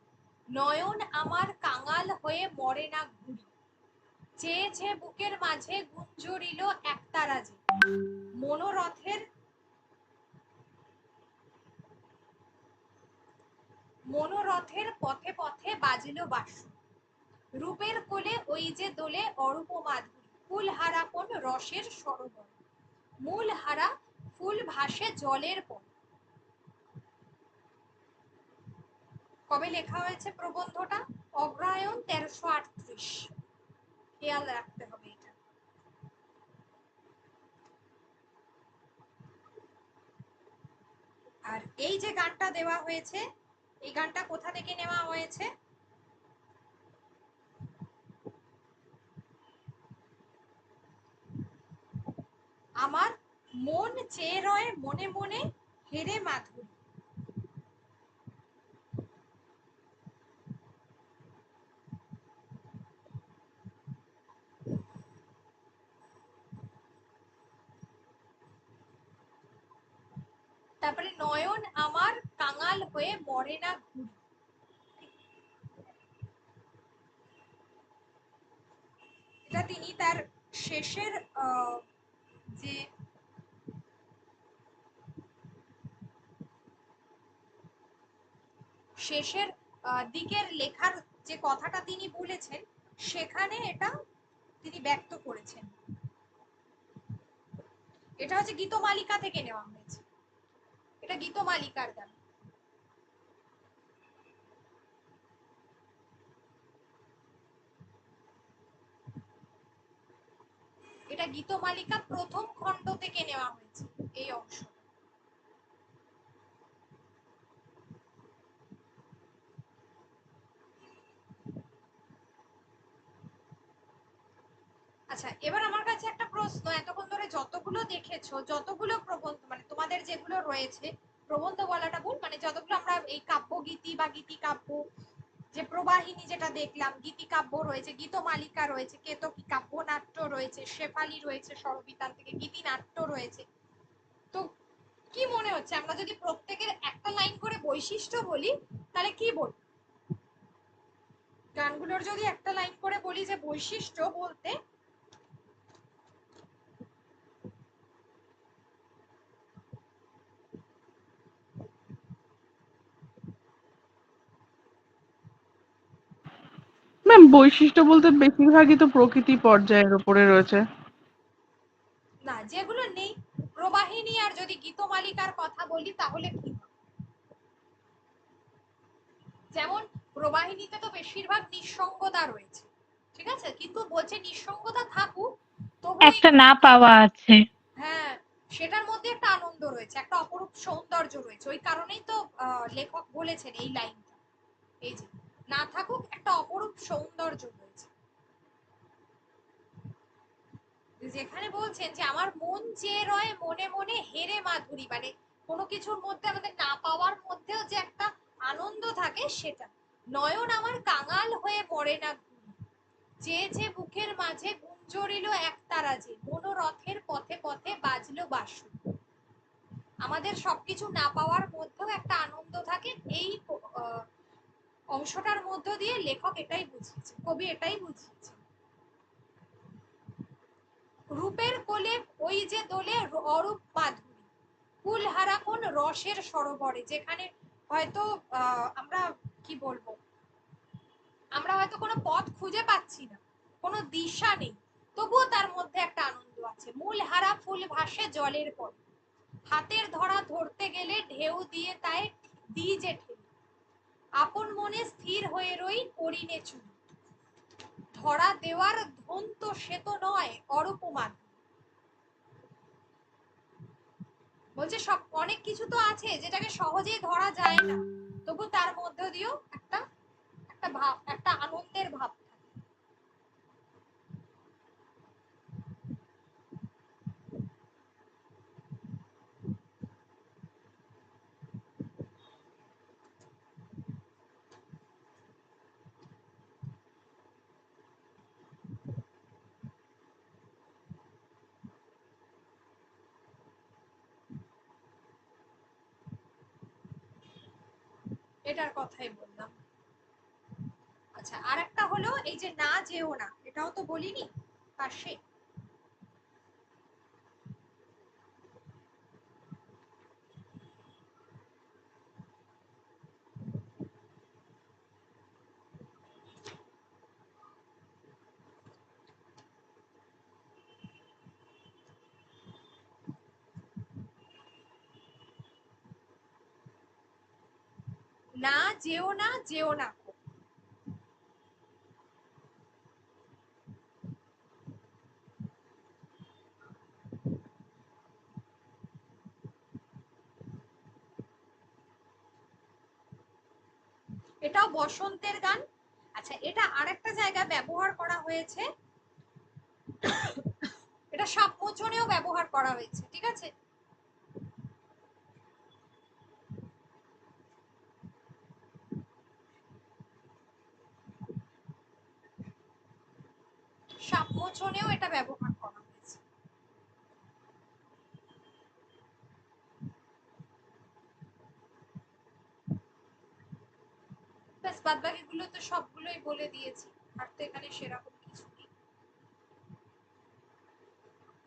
নয়ন আমার কাঙাল হয়ে মরে না ঘুরি, চেয়েছে বুকের মাঝে গুঞ্জরিল একতারা যে, মনোরথের পথে পথে বাজিল বাঁশি, রূপের কোলে ওই যে দোলে অরূপ মাধুরী, ফুল হারা কোন রসের সরোবর, মূল হারা ফুল ভাসে জলের পর। কবে লেখা হয়েছে প্রবন্ধটা? অগ্রহায়ণ 1338। খেয়াল রাখতে হবে এটা। আর এই যে গানটা দেওয়া হয়েছে, এই গানটা কোথা থেকে নেওয়া হয়েছে? আমার মন চেয়ে রয় মনে মনে হেরে মাধুরী। তারপরে নয়ন আমার কাঙাল হয়ে মরে না ঘুরি। এটা তিনি তার শেষের যে শেষের দিকের লেখার যে কথাটা তিনি বলেছেন, সেখানে এটা তিনি ব্যক্ত করেছেন। এটা এটা হচ্ছে গীতমালিকা থেকে নেওয়া হয়েছে, এটা গীতমালিকার গান। এটা গীতমালিকা প্রথম খণ্ড থেকে নেওয়া হয়েছে এই অংশ। আচ্ছা, এবার আমার কাছে একটা প্রশ্ন, এতক্ষণ ধরে যতগুলো দেখেছো, যতগুলো প্রবন্ধ মানে তোমাদের যেগুলো রয়েছে, প্রবন্ধ বলাটা ভুল, মানে যতগুলো আমরা এই কাব্যগীতি বা গীতি কাব্য, যে প্রবাহিনী যেটা দেখলাম, গীতি কাব্য রয়েছে, গীতমালিকা রয়েছে, কেতকী কাব্য নাট্য রয়েছে, শেফালি রয়েছে, স্বরবিতান থেকে গীতি নাট্য রয়েছে, তো কি মনে হচ্ছে আমরা যদি প্রত্যেকের একটা লাইন করে বৈশিষ্ট্য বলি তাহলে কি বলি? গানগুলোর যদি একটা লাইন করে বলি যে বৈশিষ্ট্য বলতে, ম্যাম বৈশিষ্ট্য বলতে বেশিরভাগই তো প্রকৃতি পর্যায়ের উপরে রয়েছে। না যেগুলো নেই, প্রবাহিনী আর যদি গীতমালিকার কথা বলি তাহলে কি হবে? যেমন প্রবাহিনীতে তো বেশিরভাগ নিঃসঙ্গতা রয়েছে, ঠিক আছে, কিন্তু বলছে নিঃসঙ্গতা থাকুক তবু একটা না পাওয়া আছে। হ্যাঁ, সেটার মধ্যে একটা আনন্দ রয়েছে, একটা অপরূপ সৌন্দর্য রয়েছে, ওই কারণেই তো লেখক বলেছেন এই লাইনটা, এই যে না থাকুক একটা অপরূপ সৌন্দর্য রয়েছে। যেখানে বলছেন যে আমার মন চেয়ে রয় মনে মনে হেরে মাধুরী, মানে কোনো কিছুর মধ্যে আমাদের না পাওয়ার মধ্যেও যে একটা আনন্দ থাকে সেটা। নয়ন আমার কাঙাল হয়ে মরে না ঘুরি, চেয়েছে বুকের মাঝে গুঞ্জরিল একতারা যে, মনোরথের পথে পথে বাজলো বাঁশরি। আমাদের সবকিছু না পাওয়ার মধ্যেও একটা আনন্দ থাকে, এই অংশটার মধ্য দিয়ে লেখক এটাই বুঝিয়েছে, কবি এটাই বুঝিয়েছে। রূপের কোলে ওই যে দোলে অরূপ মাধুরী, কুলহারা কোন রসের সরোবরে, যেখানে হয়তো আমরা কি বলবো, আমরা হয়তো কোনো পথ খুঁজে পাচ্ছি না, কোনো দিশা নেই, তবুও তার মধ্যে একটা আনন্দ আছে। মূল হারা ফুল ভাসে জলের পরে, হাতের ধরা ধরতে গেলে ঢেউ দিয়ে তাই দিই যে ঠেলে, আপন মনে স্থির হয়ে রই করিনে চুরি, ধরা দেওয়ার ধন তো সে তো নয় অরূপমান। বলছে সব অনেক কিছু তো আছে যেটাকে সহজেই ধরা যায় না, তবু তার মধ্য দিয়েও একটা একটা ভাব, একটা আনন্দের ভাব থাকে। এটার কথাই বললাম। আচ্ছা, আর একটা হলো এই যে না যেও না, এটাও তো বলিনি পাশে। না যেও না, যেও না। এটাও বসন্তের গান। আচ্ছা, এটা আরেকটা জায়গায় ব্যবহার করা হয়েছে, এটা সাপ মোচনেও ব্যবহার করা হয়েছে, ঠিক আছে। সাপ মোচনেও এটা ব্যবহার করা হয়েছে। ব্যাস, বাদ বাকিগুলো তো সবগুলোই বলে দিয়েছি, আর তো এখানে সেরকম কিছু নেই।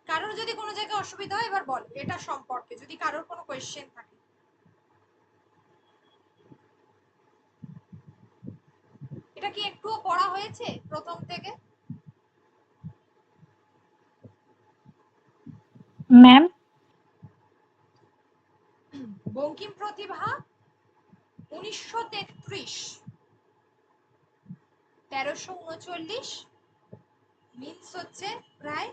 কারোর যদি কোনো জায়গায় অসুবিধা হয় এবার বলো, এটা সম্পর্কে যদি কারোর কোনো কোয়েশ্চেন থাকে। এটা কি একটুও পড়া হয়েছে প্রথম থেকে? ম্যাম প্রতিভা 1933, 1339 মিনস হচ্ছে প্রায়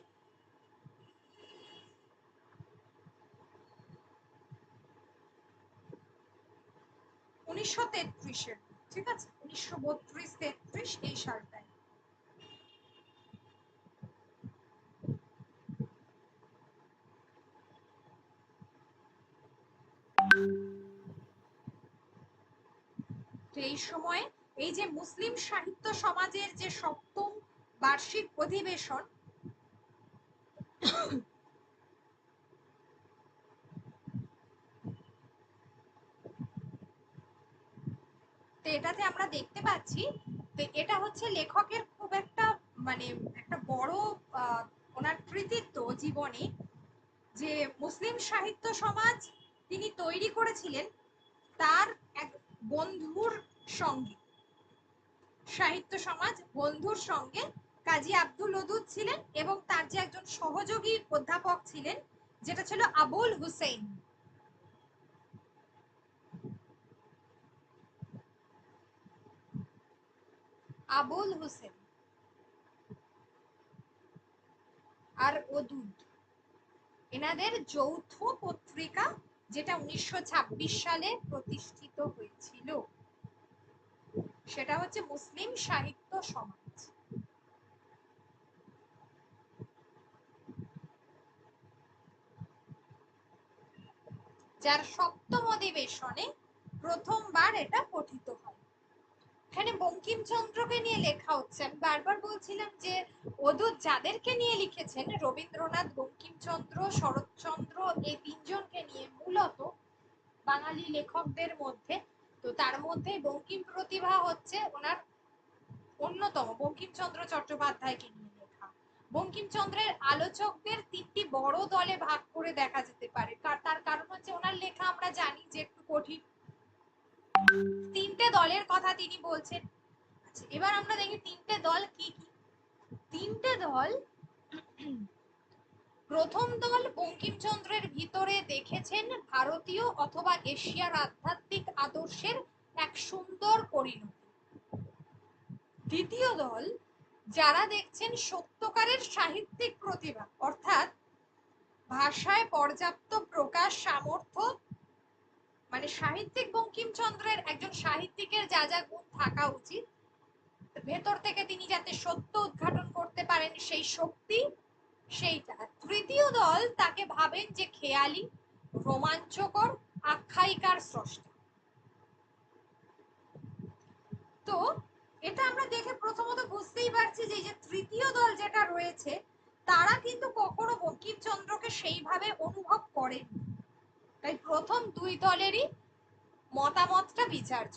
1933-এর, ঠিক আছে, 1932-33 এই সালটায়। তো এই সময়ে এই যে মুসলিম সাহিত্য সমাজের যে সপ্তম বার্ষিক অধিবেশন, তো এটাতে আমরা দেখতে পাচ্ছি, তো এটা হচ্ছে লেখকের খুব একটা মানে একটা বড় ওনার কৃতিত্ব জীবনে, যে মুসলিম সাহিত্য সমাজ তিনি তৈরি করেছিলেন তার এক বন্ধুর সঙ্গে। সাহিত্য সমাজ বন্ধুর সঙ্গে কাজী আব্দুল ওদুদ ছিলেন এবং তার যে একজন সহযোগী অধ্যাপক ছিলেন যেটা ছিল আবুল হুসেইন। আবুল হুসেন আর ওদুদ, এনাদের যৌথ পত্রিকা যেটা 1926 সালে প্রতিষ্ঠিত হয়েছিল, সেটা হচ্ছে মুসলিম সাহিত্য সমাজ। যার সপ্তম অধিবেশনে প্রথমবার এটা পঠিত হয়। এখানে বঙ্কিমচন্দ্রকে নিয়ে লেখা হচ্ছে। আমি বারবার বলছিলাম যে ওদুদ যাদেরকে নিয়ে লিখেছেন, রবীন্দ্রনাথ, বঙ্কিমচন্দ্র, শরৎচন্দ্র, এই তিনজনকে নিয়ে মূলত বাঙালি লেখকদের মধ্যে। তো তার মধ্যে বঙ্কিম প্রতিভা হচ্ছে ওনার অন্যতম, বঙ্কিমচন্দ্র চট্টোপাধ্যায়কে নিয়ে লেখা। বঙ্কিমচন্দ্রের আলোচকদের তিনটি বড় দলে ভাগ করে দেখা যেতে পারে, তার কারণ হচ্ছে ওনার লেখা আমরা জানি যে একটু কঠিন। তিনটে দলের কথা তিনি বলছেন। আচ্ছা, এবার আমরা দেখি তিনটে দল কি কি। তিনটে দল, প্রথম দল বঙ্কিমচন্দ্রের ভিতরে দেখেছেন ভারতীয় অথবা এশিয়ার আধ্যাত্মিক আদর্শের এক সুন্দর পরিণতি। দ্বিতীয় দল যারা দেখছেন সত্যকারের সাহিত্যিক প্রতিভা, অর্থাৎ ভাষায় পর্যাপ্ত প্রকাশ সামর্থ্য, মানে সাহিত্যিক বঙ্কিমচন্দ্রের একজন সাহিত্যিকের যা যা গুণ থাকা উচিত, ভেতর থেকে তিনি যাতে সত্য উদ্ঘাটন করতে পারেন সেই শক্তি, সেইটা। তৃতীয় দল তাকে ভাবেন যে খেয়ালি, রোমাঞ্চকর, আখ্যায়িকার স্রষ্টা। তো এটা আমরা দেখে প্রথমত বুঝতেই পারছি যে এই যে তৃতীয় দল যেটা রয়েছে তারা কিন্তু কখনো বঙ্কিমচন্দ্রকে সেইভাবে অনুভব করেন। তাই প্রথম দুই দলেরই মতামতটা বিচার্য।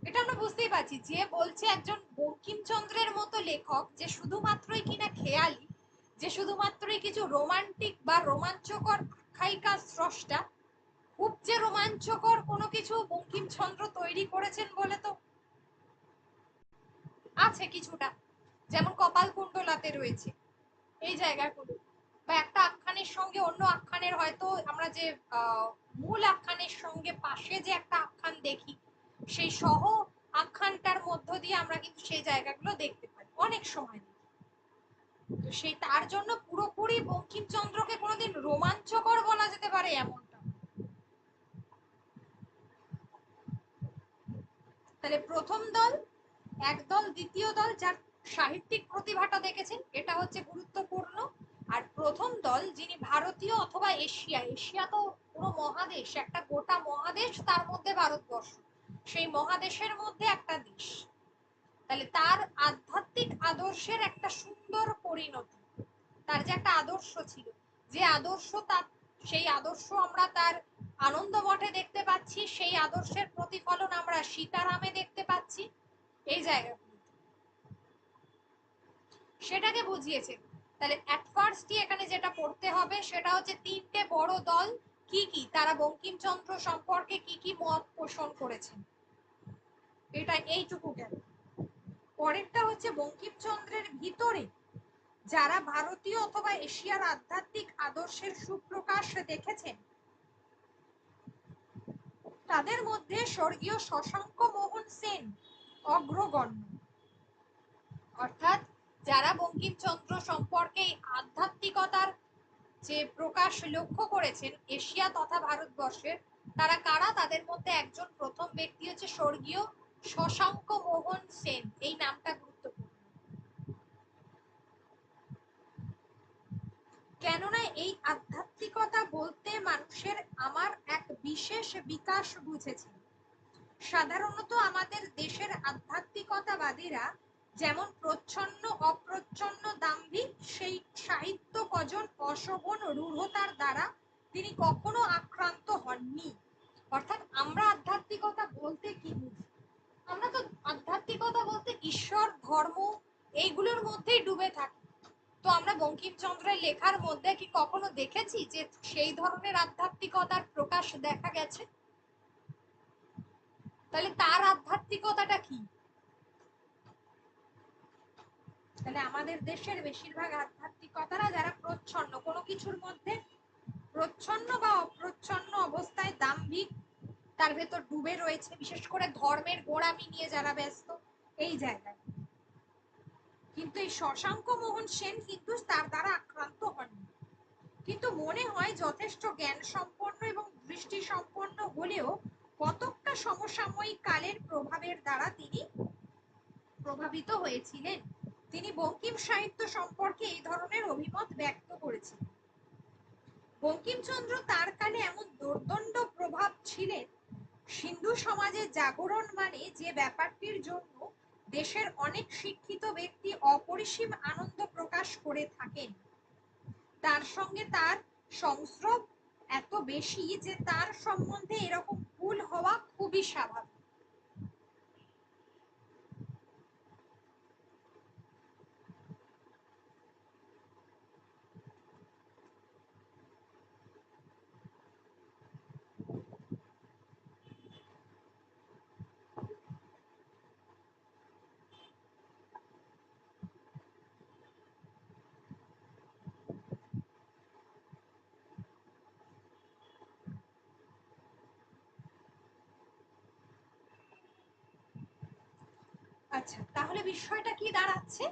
এটা আমরা বুঝতেই পারছি, যে বলছে একজন বঙ্কিমচন্দ্রের মতো লেখক যে শুধুমাত্রই কিনা খেয়ালি, যে শুধুমাত্রই কিছু রোমান্টিক বা রোমাঞ্চকর আখ্যায়িকা স্রষ্টা, খুব যে রোমাঞ্চকর কোনো কিছু বঙ্কিমচন্দ্র তৈরি করেছেন বলে তো আছে কিছুটা, যেমন কপালকুণ্ডলাতে রয়েছে এই জায়গাগুলো, বা একটা আখ্যানের সঙ্গে অন্য আখ্যানের হয়তো আমরা যে মূল আখ্যানের সঙ্গে পাশে যে একটা আখ্যান দেখি, সেই সহ আখ্যানটার মধ্য দিয়ে আমরা কিন্তু সেই জায়গাগুলো দেখতে পাই অনেক সময়। তো সেই তার জন্য পুরোপুরি বঙ্কিমচন্দ্রকে কোনোদিন রোমাঞ্চকর বলা যেতে পারে এমনটা। তাহলে প্রথম দল একদল, দ্বিতীয় দল যার সাহিত্যিক প্রতিভাটা দেখেছেন, এটা হচ্ছে গুরুত্বপূর্ণ। আর প্রথম দল যিনি ভারতীয় অথবা এশিয়া, এশিয়া তো পুরো মহাদেশ, একটা গোটা মহাদেশ, তার মধ্যে ভারতবর্ষ, সেই মহাদেশের মধ্যে একটা দেশ। তাহলে তার আধ্যাত্মিক আদর্শের একটা সুন্দর পরিণতি, তার যে একটা আদর্শ ছিল, যে আদর্শ, তার সেই আদর্শ আমরা তার আনন্দ মঠে দেখতে পাচ্ছি, সেই আদর্শের প্রতিফলন আমরা সীতারামে দেখতে পাচ্ছি, এই জায়গাগুলো সেটাকে বুঝিয়েছে। তাহলে অ্যাট ফার্স্টই এখানে যেটা পড়তে হবে সেটা হচ্ছে তিনটে বড় দল কি কি, তারা বঙ্কিমচন্দ্র সম্পর্কে কি কি মত পোষণ করেছেন, এটা এইটুকু গেল। পরেরটা হচ্ছে বঙ্কিমচন্দ্রের ভিতরে যারা ভারতীয় অথবা এশিয়ার আধ্যাত্মিক আদর্শের সুপ্রকাশ দেখেছেন, তাদের মধ্যে স্বর্গীয় শশাঙ্ক মোহন সেন অগ্রগণ্য। অর্থাৎ যারা বঙ্কিমচন্দ্র সম্পর্কে আধ্যাত্মিকতার যে প্রকাশ লক্ষ্য করেছেন এশিয়া তথা ভারতবর্ষের, তারা কারা? তাদের মধ্যে একজন প্রথম ব্যক্তি হচ্ছে স্বর্গীয় শশাঙ্ক মোহন সেন। এই নামটা গুরুত্বপূর্ণ, কেননা এই আধ্যাত্মিকতা বলতে মানুষের আমার এক বিশেষ বিকাশ বুঝেছি। সাধারণত আমাদের দেশের আধ্যাত্মিকতাবাদীরা যেমন প্রচ্ছন্ন অপ্রচ্ছন্ন দাম্ভিক, সেই সাহিত্য কজন অশোভন রূঢ়তার দ্বারা তিনি কখনো আক্রান্ত হননি। অর্থাৎ আমরা আধ্যাত্মিকতা বলতে কি বুঝি? আমরা তো আধ্যাত্মিকতা বলতে ঈশ্বর, ধর্ম এইগুলোর মধ্যেই ডুবে থাকি। তো আমরা বঙ্কিমচন্দ্রের লেখার মধ্যে কি কখনো দেখেছি যে সেই ধরনের আধ্যাত্মিকতার প্রকাশ দেখা গেছে? তাহলে তার আধ্যাত্মিকতাটা কি? তাহলে আমাদের দেশের বেশিরভাগ আধ্যাত্মিকতারা যারা প্রচ্ছন্ন, কোনো কিছুর মধ্যে প্রচ্ছন্ন বা অপ্রচ্ছন্ন অবস্থায় দাম্ভিক, তার ভেতর ডুবে রয়েছে, বিশেষ করে ধর্মের গোঁড়ামি নিয়ে যারা ব্যস্ত, এই জায়গায়। কিন্তু এই শশাঙ্ক মোহন সেন কিন্তু তার দ্বারা আক্রান্ত হননি, কিন্তু মনে হয় যথেষ্ট জ্ঞান সম্পন্ন এবং দৃষ্টি সম্পন্ন হলেও কতকটা সমসাময়িক কালের প্রভাবের দ্বারা তিনি প্রভাবিত হয়েছিলেন। তিনি বঙ্কিম সাহিত্য সম্পর্কে এই ধরনের অভিমত ব্যক্ত করেছিলেন। বঙ্কিমচন্দ্র তার কালে এমন দুর্দণ্ড প্রভাব ছিলেন, সিন্ধু সমাজে জাগরণ মানে যে ব্যাপারটির জন্য দেশের অনেক শিক্ষিত ব্যক্তি অপরিসীম আনন্দ প্রকাশ করে থাকেন, তার সঙ্গে তার সংস্রব এত বেশি যে তার সম্বন্ধে এরকম ভুল হওয়া খুবই স্বাভাবিক। আচ্ছা, তাহলে বিষয়টা কি দাঁড়াচ্ছে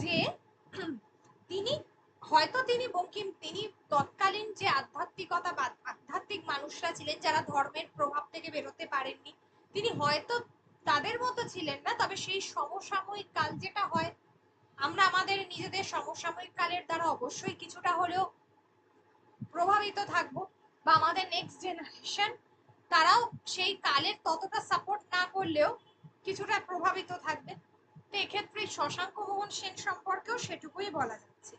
যে তিনি হয়তো তিনি তৎকালীন যে আধ্যাত্মিকতা বা আধ্যাত্মিক মানুষরা ছিলেন যারা ধর্মের প্রভাব থেকে বেরোতে পারেননি, তিনি হয়তো তাদের মতো ছিলেন না, তবে সেই সমসাময়িক কাল যেটা হয়, আমরা আমাদের নিজেদের সমসাময়িক কালের দ্বারা অবশ্যই কিছুটা হলেও প্রভাবিত থাকবো, বা আমাদের নেক্সট জেনারেশন তারাও সেই কালের ততটা সাপোর্ট না করলেও কিছুটা প্রভাবিত থাকবে। তো এক্ষেত্রে শশাঙ্ক মোহন সেন সম্পর্কেও সেটুকুই বলা যাচ্ছে।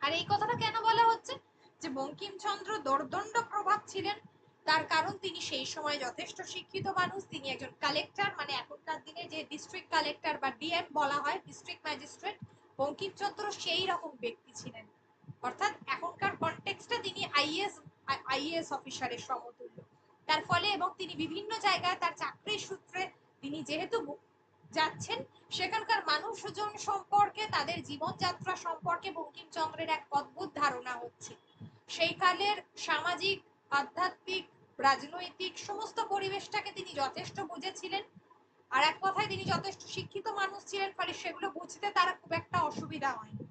আর এই কথাটা কেন বলা হচ্ছে যে বঙ্কিমচন্দ্র দোর্দণ্ড প্রভাব ছিলেন, তার কারণ তিনি সেই সময় যথেষ্ট শিক্ষিত মানুষ, তিনি একজন কালেক্টর, মানে এখনকার দিনে যে ডিস্ট্রিক্ট কালেক্টর বা ডিএম বলা হয়, ডিস্ট্রিক্ট ম্যাজিস্ট্রেট, বঙ্কিমচন্দ্র সেই রকম ব্যক্তি ছিলেন। অর্থাৎ এখনকার কনটেক্সটে তিনি আইএএস অফিসারের সমতুল্য। তার ফলে এবং তিনি বিভিন্ন জায়গায় তার চাকরির সূত্রে তিনি যেহেতু যাচ্ছেন, সেখানকার মানুষজন সম্পর্কে, তাদের জীবনযাত্রা সম্পর্কে বঙ্কিমচন্দ্রের এক অদ্ভুত ধারণা হচ্ছে। সেই কালের সামাজিক, আধ্যাত্মিক, রাজনৈতিক সমস্ত পরিবেশটাকে তিনি যথেষ্ট বুঝেছিলেন। আর এক কথায় তিনি যথেষ্ট শিক্ষিত মানুষ ছিলেন, ফলে সেগুলো বুঝতে তার খুব একটা অসুবিধা হয়নি।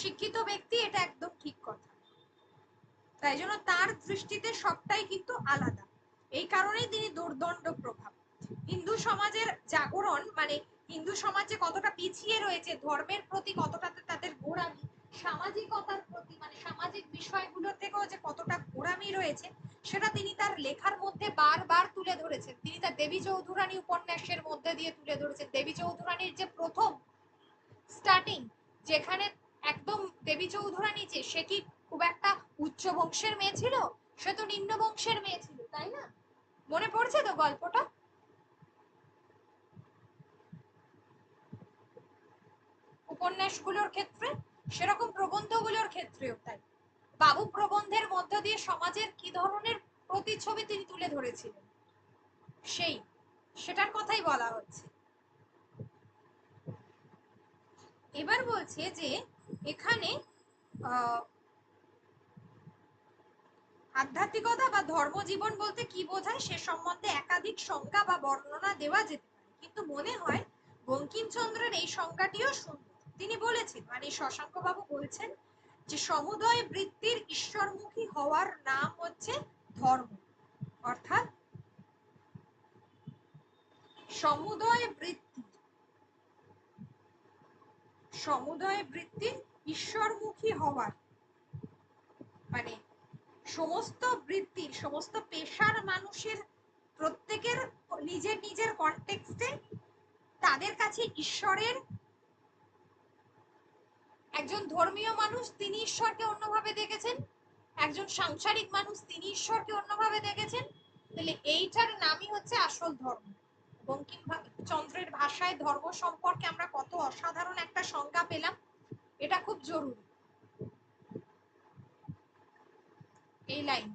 শিক্ষিত ব্যক্তি, এটা একদম ঠিক কথা। তাই জন্য তার দৃষ্টিতে সবটাই কিন্তু আলাদা, এই কারণেই তিনি দুর্দণ্ড প্রভাব। হিন্দু সমাজের জাগরণ মানে হিন্দু সমাজে কতটা পিছিয়ে রয়েছে, ধর্মের প্রতি কতটা তাদের গোঁড়ামি, সামাজিকতার প্রতি মানে সামাজিক বিষয়গুলো থেকেও যে কতটা গোঁড়ামি রয়েছে, সেটা তিনি তার লেখার মধ্যে বারবার তুলে ধরেছেন। তিনি তার দেবী চৌধুরানী উপন্যাসের মধ্যে দিয়ে তুলে ধরেছেন। দেবী চৌধুরানীর যে প্রথম স্টার্টিং, যেখানে একদম দেবী চৌধুরানী যে সে কি খুব একটা উচ্চ বংশের মেয়ে ছিল, সে তো নিম্ন বংশের মেয়ে ছিল, তাই না? মনে পড়ছে তো গল্পটা? উপন্যাসগুলোর ক্ষেত্রে সেরকম, প্রবন্ধগুলোর ক্ষেত্রেও তাই। বাবু প্রবন্ধের মধ্য দিয়ে সমাজের কি ধরনের প্রতিচ্ছবি তিনি তুলে ধরেছিলেন, সেটার কথাই বলা হচ্ছে। এবার বলছে যে এখানে আধ্যাত্মিকতা বা ধর্মজীবন বলতে কি বোঝায় সে সম্বন্ধে একাধিক সংজ্ঞা বা বর্ণনা দেওয়া যেতে পারে, কিন্তু মনে হয় বঙ্কিমচন্দ্রের এই সংজ্ঞাটিও সুন্দর। তিনি বলেছেন, মানে শশাঙ্ক বাবু বলছেন যে সমুদয় বৃত্তির ঈশ্বরমুখী হওয়ার নাম হচ্ছে ধর্ম। অর্থাৎ সমুদয় বৃত্তির ঈশ্বরমুখী হওয়ার মানে সমস্ত বৃত্তির, সমস্ত পেশার মানুষের প্রত্যেকের নিজের নিজের কনটেক্সটে তাদের কাছে ঈশ্বরের, একজন ধর্মীয় মানুষ তিনি ঈশ্বরকে অন্যভাবে দেখেছেন, একজন সাংসারিক মানুষ তিনি ঈশ্বরকে অন্যভাবে দেখেছেন। তাহলে এইটার নামই হচ্ছে আসল ধর্ম। বঙ্কিমচন্দ্রের ভাষায় ধর্ম সম্পর্কে আমরা কত অসাধারণ একটা সংজ্ঞা পেলাম, এটা খুব জরুরি এই লাইন।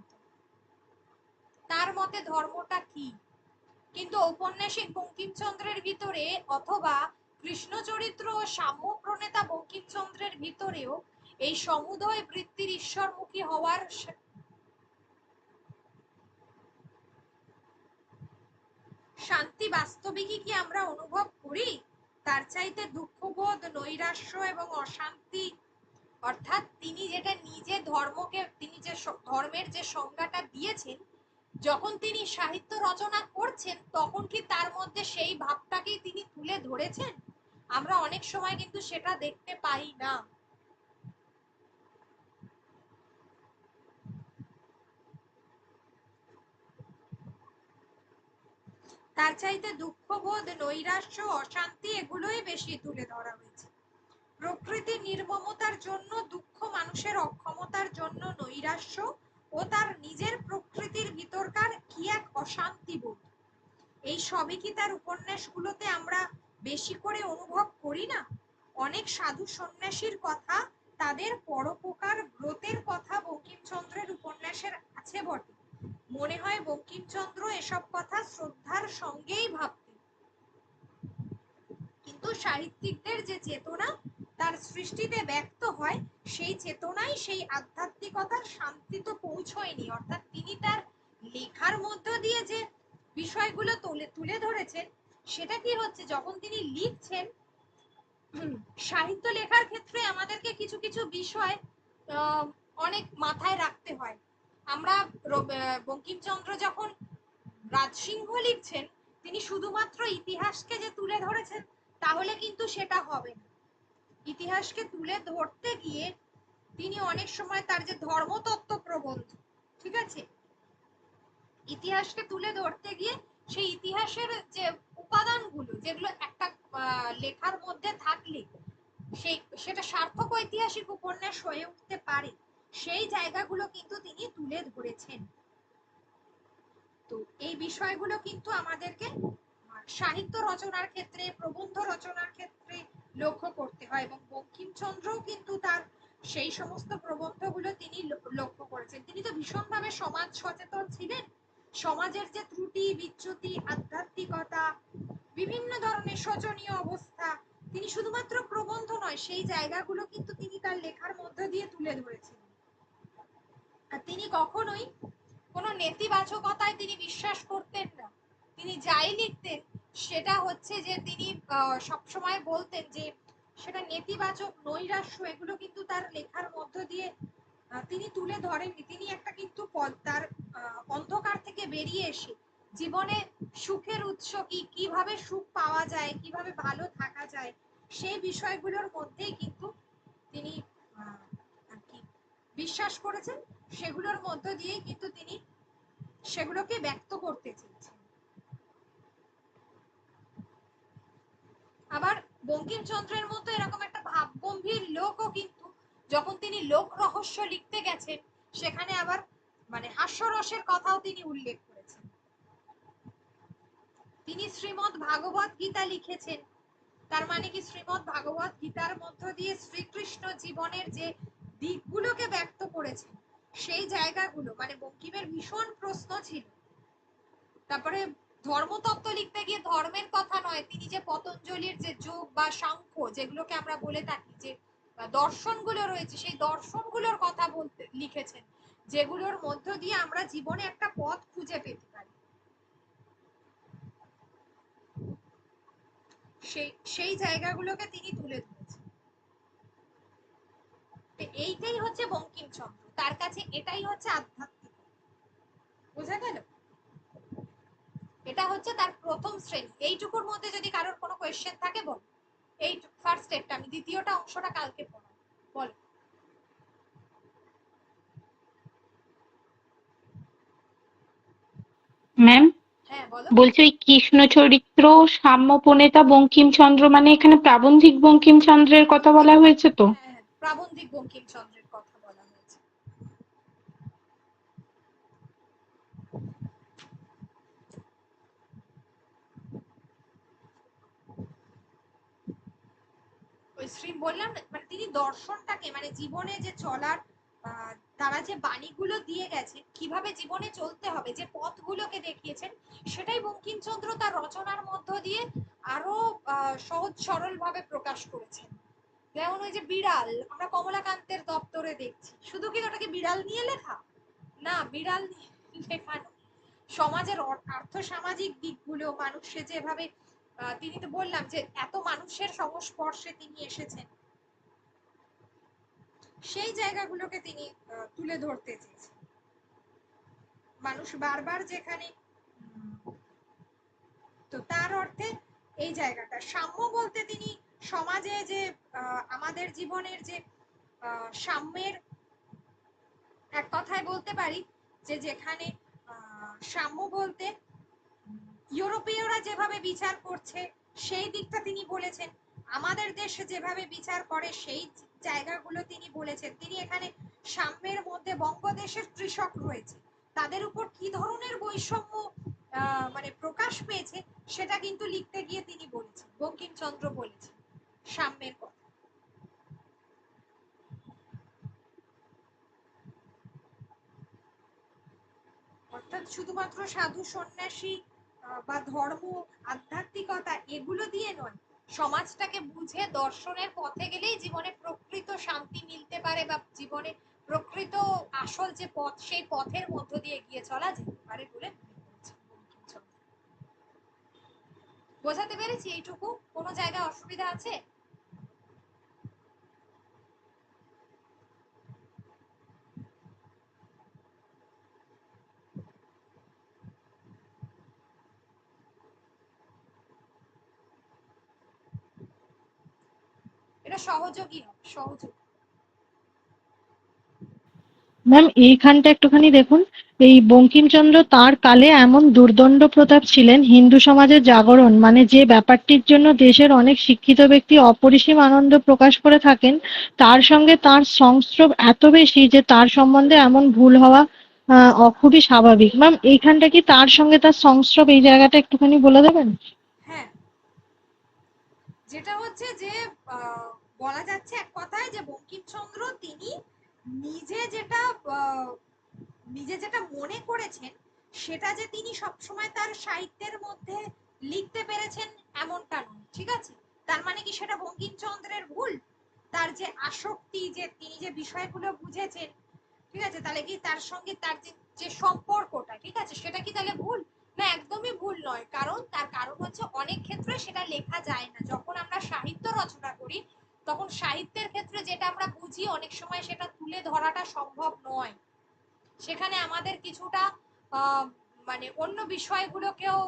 তার মতে ধর্মটা কি? কিন্তু ঔপন্যাসিক বঙ্কিমচন্দ্রের ভিতরে অথবা কৃষ্ণচরিত্র ও সাম্য প্রণেতা বঙ্কিমচন্দ্রের ভিতরেও এই সমুদয় বৃত্তির ঈশ্বরমুখী হওয়ার শান্তি বাস্তবিকই কি আমরা অনুভব করি? তার চাইতে দুঃখবোধ, নৈরাশ্য এবং অশান্তি, অর্থাৎ তিনি যেটা নিজে ধর্মকে, তিনি যে ধর্মের যে সংজ্ঞাটা দিয়েছেন, যখন তিনি সাহিত্য রচনা করছেন তখন কি তার মধ্যে সেই ভাবটাকেই তিনি তুলে ধরেছেন? আমরা অনেক সময় কিন্তু সেটা দেখতে পাই না। তার চাইতে দুঃখবোধ, নৈরাশ্য, অশান্তি এগুলোই বেশি তুলে ধরা হয়েছে। প্রকৃতির নির্মমতার জন্য দুঃখ, মানুষের অক্ষমতার জন্য নৈরাশ্য ও তার নিজের প্রকৃতির ভিতরকার কি এক অশান্তি বোধ, এই সবই কি তার উপন্যাসগুলোতে আমরা বেশি করে অনুভব করি না? অনেক সাধু সন্ন্যাসীর কথা, তাদের পরোপকার ব্রতের কথা বঙ্কিমচন্দ্রের উপন্যাসের আছে বটে। মনে হয় বঙ্কিমচন্দ্র এসব কথা শ্রদ্ধার সঙ্গেই ভাবতেন, কিন্তু সাহিত্যিকদের যে চেতনা তার সৃষ্টিতে ব্যক্ত হয়, সেই চেতনাই সেই আধ্যাত্মিকতার শান্তি তো পৌঁছয়নি। অর্থাৎ তিনি তার লেখার মধ্য দিয়ে যে বিষয়গুলো তুলে ধরেছেন, সেটা কি হচ্ছে, যখন তিনি লিখছেন, সাহিত্য লেখার ক্ষেত্রে আমাদেরকে কিছু কিছু বিষয় অনেক মাথায় রাখতে হয়। আমরা বঙ্কিমচন্দ্র যখন রাজসিংহ লিখছেন, তিনি শুধুমাত্র ইতিহাসকে যে তুলে ধরেছেন তাহলে কিন্তু সেটা হবে না। ইতিহাসকে তুলে ধরতে গিয়ে তিনি অনেক সময় তার যে ধর্মতত্ত্ব প্রবন্ধ, ঠিক আছে, ইতিহাসকে তুলে ধরতে গিয়ে সেই ইতিহাসের যে উপাদানগুলো যেগুলো একটা লেখার মধ্যে থাকলে সেটা সার্থক ঐতিহাসিক উপন্যাস হয়ে উঠতে পারে, সেই জায়গাগুলো কিন্তু তিনি তুলে ধরেছেন। তো এই বিষয়গুলো কিন্তু আমাদেরকে সাহিত্য রচনার ক্ষেত্রে, প্রবন্ধ রচনার ক্ষেত্রে লক্ষ্য করতে হয়, এবং বঙ্কিমচন্দ্রও কিন্তু তার সেই সমস্ত প্রবন্ধগুলো তিনি লক্ষ্য করেছেন। তিনি তো ভীষণভাবে সমাজ সচেতন ছিলেন। সমাজের যে ত্রুটি বিচ্যুতি, আধ্যাত্মিকতা, বিভিন্ন ধরনের শোচনীয় অবস্থা, তিনি শুধুমাত্র প্রবন্ধ নয়, সেই জায়গাগুলো কিন্তু তিনি তার লেখার মধ্য দিয়ে তুলে ধরেছেন। আর তিনি কখনোই কোনো নেতিবাচকতায় তিনি বিশ্বাস করতেন না। তিনি যাই লিখতেন সেটা হচ্ছে যে তিনি সবসময় বলতেন যে সেটা নেতিবাচক, নৈরাশ্য, এগুলো কিন্তু তার লেখার মধ্য দিয়ে তিনি তুলে ধরেননি। তিনি একটা কিন্তু তার অন্ধকার থেকে বেরিয়ে এসে জীবনে সুখের উৎস কি, কিভাবে সুখ পাওয়া যায়, কিভাবে ভালো থাকা যায়, সেই বিষয়গুলোর মধ্যেই কিন্তু তিনি আর কি বিশ্বাস করেছেন। সেগুলোর মধ্য দিয়েই কিন্তু তিনি সেগুলোকে ব্যক্ত করতে চেয়েছেন। আবার বঙ্কিমচন্দ্রের মতো এরকম একটা ভাবগম্ভীর লোকও কিন্তু যখন তিনি লোক রহস্য লিখতে গেছেন, সেখানে আবার মানে হাস্যরসের কথাও তিনি উল্লেখ করেছেন। তিনি শ্রীমদ্ ভাগবত গীতা লিখেছেন, তার মানে কি শ্রীমদ্ ভাগবত গীতার মধ্য দিয়ে শ্রীকৃষ্ণ জীবনের যে দিকগুলোকে ব্যক্ত করেছেন, সেই জায়গাগুলো, মানে বঙ্কিমের ভীষণ প্রশ্ন ছিল। তারপরে ধর্মতত্ত্ব লিখতে গিয়ে ধর্মের কথা নয়, তিনি যে পতঞ্জলির যে যোগ বা সাংখ্য, যেগুলোকে আমরা বলে থাকি যে দর্শনগুলো রয়েছে, সেই দর্শনগুলোর কথা বলতে লিখেছেন। যেগুলোর মধ্য দিয়ে আমরা জীবনে একটা পথ খুঁজে পেতে পারি। সেই জায়গাগুলোকে তিনি তুলে ধরেছেন। এইটাই হচ্ছে বঙ্কিমচন্দ্র, তার কাছে এটাই হচ্ছে আধ্যাত্মিক। বোঝা গেল? এটা হচ্ছে তার প্রথম শ্রেণী। এইটুকুর মধ্যে যদি কারোর কোনো কোয়েশ্চেন থাকে বল। এই ফার্স্ট স্টেপটা, আমি দ্বিতীয়টা অংশটা কালকে পড়াবো। বল। ম্যাম হ্যাঁ বলো। বলছি ওই কৃষ্ণ চরিত্র সাম্য প্রণেতা বঙ্কিমচন্দ্র মানে এখানে প্রাবন্ধিক বঙ্কিমচন্দ্রের কথা বলা হয়েছে তো? হ্যাঁ হ্যাঁ, প্রাবন্ধিক বঙ্কিমচন্দ্রের কথা বলা হয়েছে। ওই শ্রী বললাম না, মানে তিনি দর্শনটাকে, মানে জীবনে যে চলার তারা যে বাণীগুলো দিয়ে গেছে, কিভাবে জীবনে চলতে হবে, যে পথগুলোকে দেখিয়েছেন, সেটাই বঙ্কিমচন্দ্র তার রচনার মধ্য দিয়ে আরো সহজ সরল ভাবে প্রকাশ করেছেন। যেমন ওই যে বিড়াল, আমরা কমলাকান্তের দপ্তরে দেখছি, শুধু কি ওটাকে বিড়াল নিয়ে লেখা? না, বিড়াল নিয়ে লেখা নয়। সমাজের আর্থ সামাজিক দিকগুলো, মানুষে যেভাবে তিনি তো বললাম যে এত মানুষের সংস্পর্শে তিনি এসেছেন, সেই জায়গাগুলোকে তিনি তুলে ধরতে চেয়েছেন। মানুষ বারবার যেখানে, তো তার অর্থে এই জায়গাটা সাম্য বলতে তিনি সমাজে যে আমাদের জীবনের যে সাম্যের, এক কথায় বলতে পারি যে যেখানে সাম্য বলতে ইউরোপীয়রা যেভাবে বিচার করছে সেই দিকটা তিনি বলেছেন, আমাদের দেশে যেভাবে বিচার করে সেই জায়গাগুলো তিনি বলেছেন। তিনি এখানে সাম্যের মধ্যে বঙ্গদেশের কৃষক রয়েছে, তাদের উপর কি ধরনের বৈষম্য মানে প্রকাশ পেয়েছে, সেটা কিন্তু লিখতে গিয়ে তিনি বলেছেন, বঙ্কিমচন্দ্র বলেছেন সাম্যের কথা। অর্থাৎ শুধুমাত্র সাধু সন্ন্যাসী বা ধর্ম, আধ্যাত্মিকতা এগুলো দিয়ে নয়, সমাজটাকে বুঝে দর্শনের পথে গেলেই জীবনে প্রকৃত শান্তি মিলতে পারে, বা জীবনে প্রকৃত আসল যে পথ, সেই পথের মধ্য দিয়ে এগিয়ে চলা যেতে পারে বলে বোঝাতে পেরেছি? এইটুকু কোনো জায়গায় অসুবিধা আছে? এটা সহযোগী হবে, সহযোগী। ম্যাম এইখানটা একটুখানি দেখুন, এই বঙ্কিমচন্দ্র তার কালে এমন দুর্দণ্ড প্রতাপ ছিলেন, হিন্দু সমাজের জাগরণ মানে যে ব্যাপারটির জন্য দেশের অনেক শিক্ষিত ব্যক্তি অপরিসীম আনন্দ প্রকাশ করে থাকেন, তার সঙ্গে তার সংস্রব এত বেশি যে তার সম্বন্ধে এমন ভুল হওয়া খুবই স্বাভাবিক। ম্যাম এইখানটা কি তার সঙ্গে তার সংস্রব, এই জায়গাটা একটুখানি বলে দেবেন? হ্যাঁ, যেটা হচ্ছে যে বলা যাচ্ছে এক কথায় যে বঙ্কিমচন্দ্র তিনি নিজে যেটা নিজে যেটা মনে করেছেন, সেটা যে তিনি সবসময় তার সাহিত্যের মধ্যে লিখতে পেরেছেন এমনটা নয়, ঠিক আছে? তার মানে কি সেটা বঙ্কিমচন্দ্রের ভুল? তার যে আসক্তি, যে তিনি যে বিষয়গুলো বুঝেছেন, ঠিক আছে, তাহলে কি তার সঙ্গে তার যে সম্পর্কটা, ঠিক আছে, সেটা কি তাহলে ভুল? না, একদমই ভুল নয়। কারণ তার কারণ হচ্ছে অনেক ক্ষেত্রে সেটা লেখা যায় না। যখন আমরা সাহিত্য রচনা করি, তখন সাহিত্যের ক্ষেত্রে যেটা আমরা বুঝি, অনেক সময় সেটা তুলে ধরাটা সম্ভব নয়। সেখানে আমাদের কিছুটা মানে অন্য বিষয়গুলোকেও,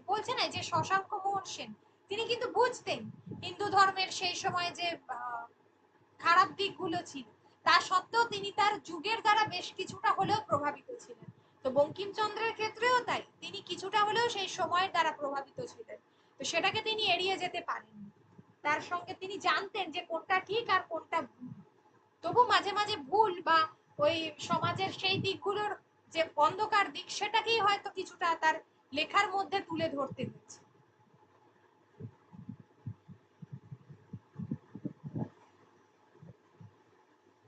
বলছে না যে শশাঙ্ক মোহন সেন, তিনি কিন্তু বুঝতেন হিন্দু ধর্মের সেই সময় যে খারাপ দিকগুলো ছিল, তা সত্ত্বেও তিনি তার যুগের দ্বারা বেশ কিছুটা হলেও প্রভাবিত ছিলেন। তো বঙ্কিমচন্দ্রের ক্ষেত্রেও তাই, তিনি কিছুটা হলেও সেই সময়ের দ্বারা প্রভাবিত ছিলেন। তো সেটাকে তিনি এড়িয়ে যেতে পারেন। তার সঙ্গে তিনি জানতেন যে কোনটা ঠিক আর কোনটা ভুল। তবু মাঝে মাঝে ভুল বা ওই সমাজের সেই দিকগুলোর যে অন্ধকার দিক, সেটাকেই হয়তো কিছুটা তার লেখার মধ্যে তুলে ধরতে হচ্ছে।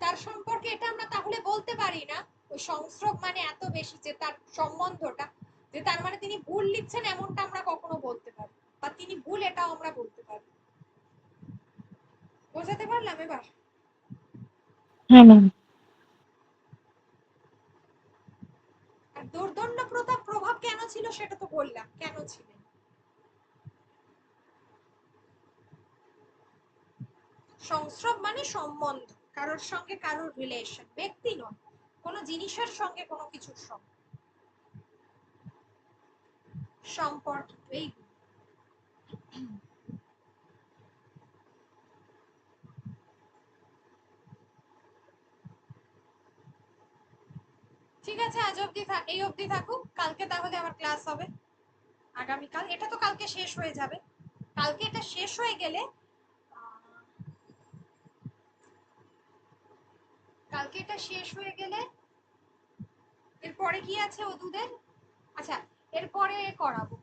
তার সম্পর্কে এটা আমরা তাহলে বলতে পারি না ওই সংস্রব মানে এত বেশি, যে তার সম্বন্ধটা, যে তার মানে তিনি ভুল লিখছেন এমনটা আমরা কখনো বলতে পারি, বা তিনি ভুল এটাও আমরা বলতে পারি। বোঝাতে পারলাম এবার? হ্যাঁ ম্যাম। আর দোর্দণ্ড প্রতাপ প্রভাব কেন ছিল সেটা তো বললাম, কেন ছিলেন। সংস্রব মানে সম্বন্ধ, কারোর সঙ্গে কারোর রিলেশন, ব্যক্তি নয়, কোনো জিনিসের সঙ্গে কোনো কিছুর সঙ্গে সম্পর্কিত। এই ঠিক আছে, আজ অব্দি এই অব্দি থাকুক, কালকে তাহলে আবার ক্লাস হবে। আগামীকাল, এটা তো কালকে শেষ হয়ে যাবে। কালকে এটা শেষ হয়ে গেলে কালকে এটা শেষ হয়ে গেলে এরপরে কি আছে ওদের? আচ্ছা, এরপরে করাবো।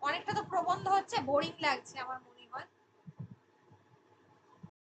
অনেকটা তো প্রবন্ধ হচ্ছে, বোরিং লাগছে আমার মনে।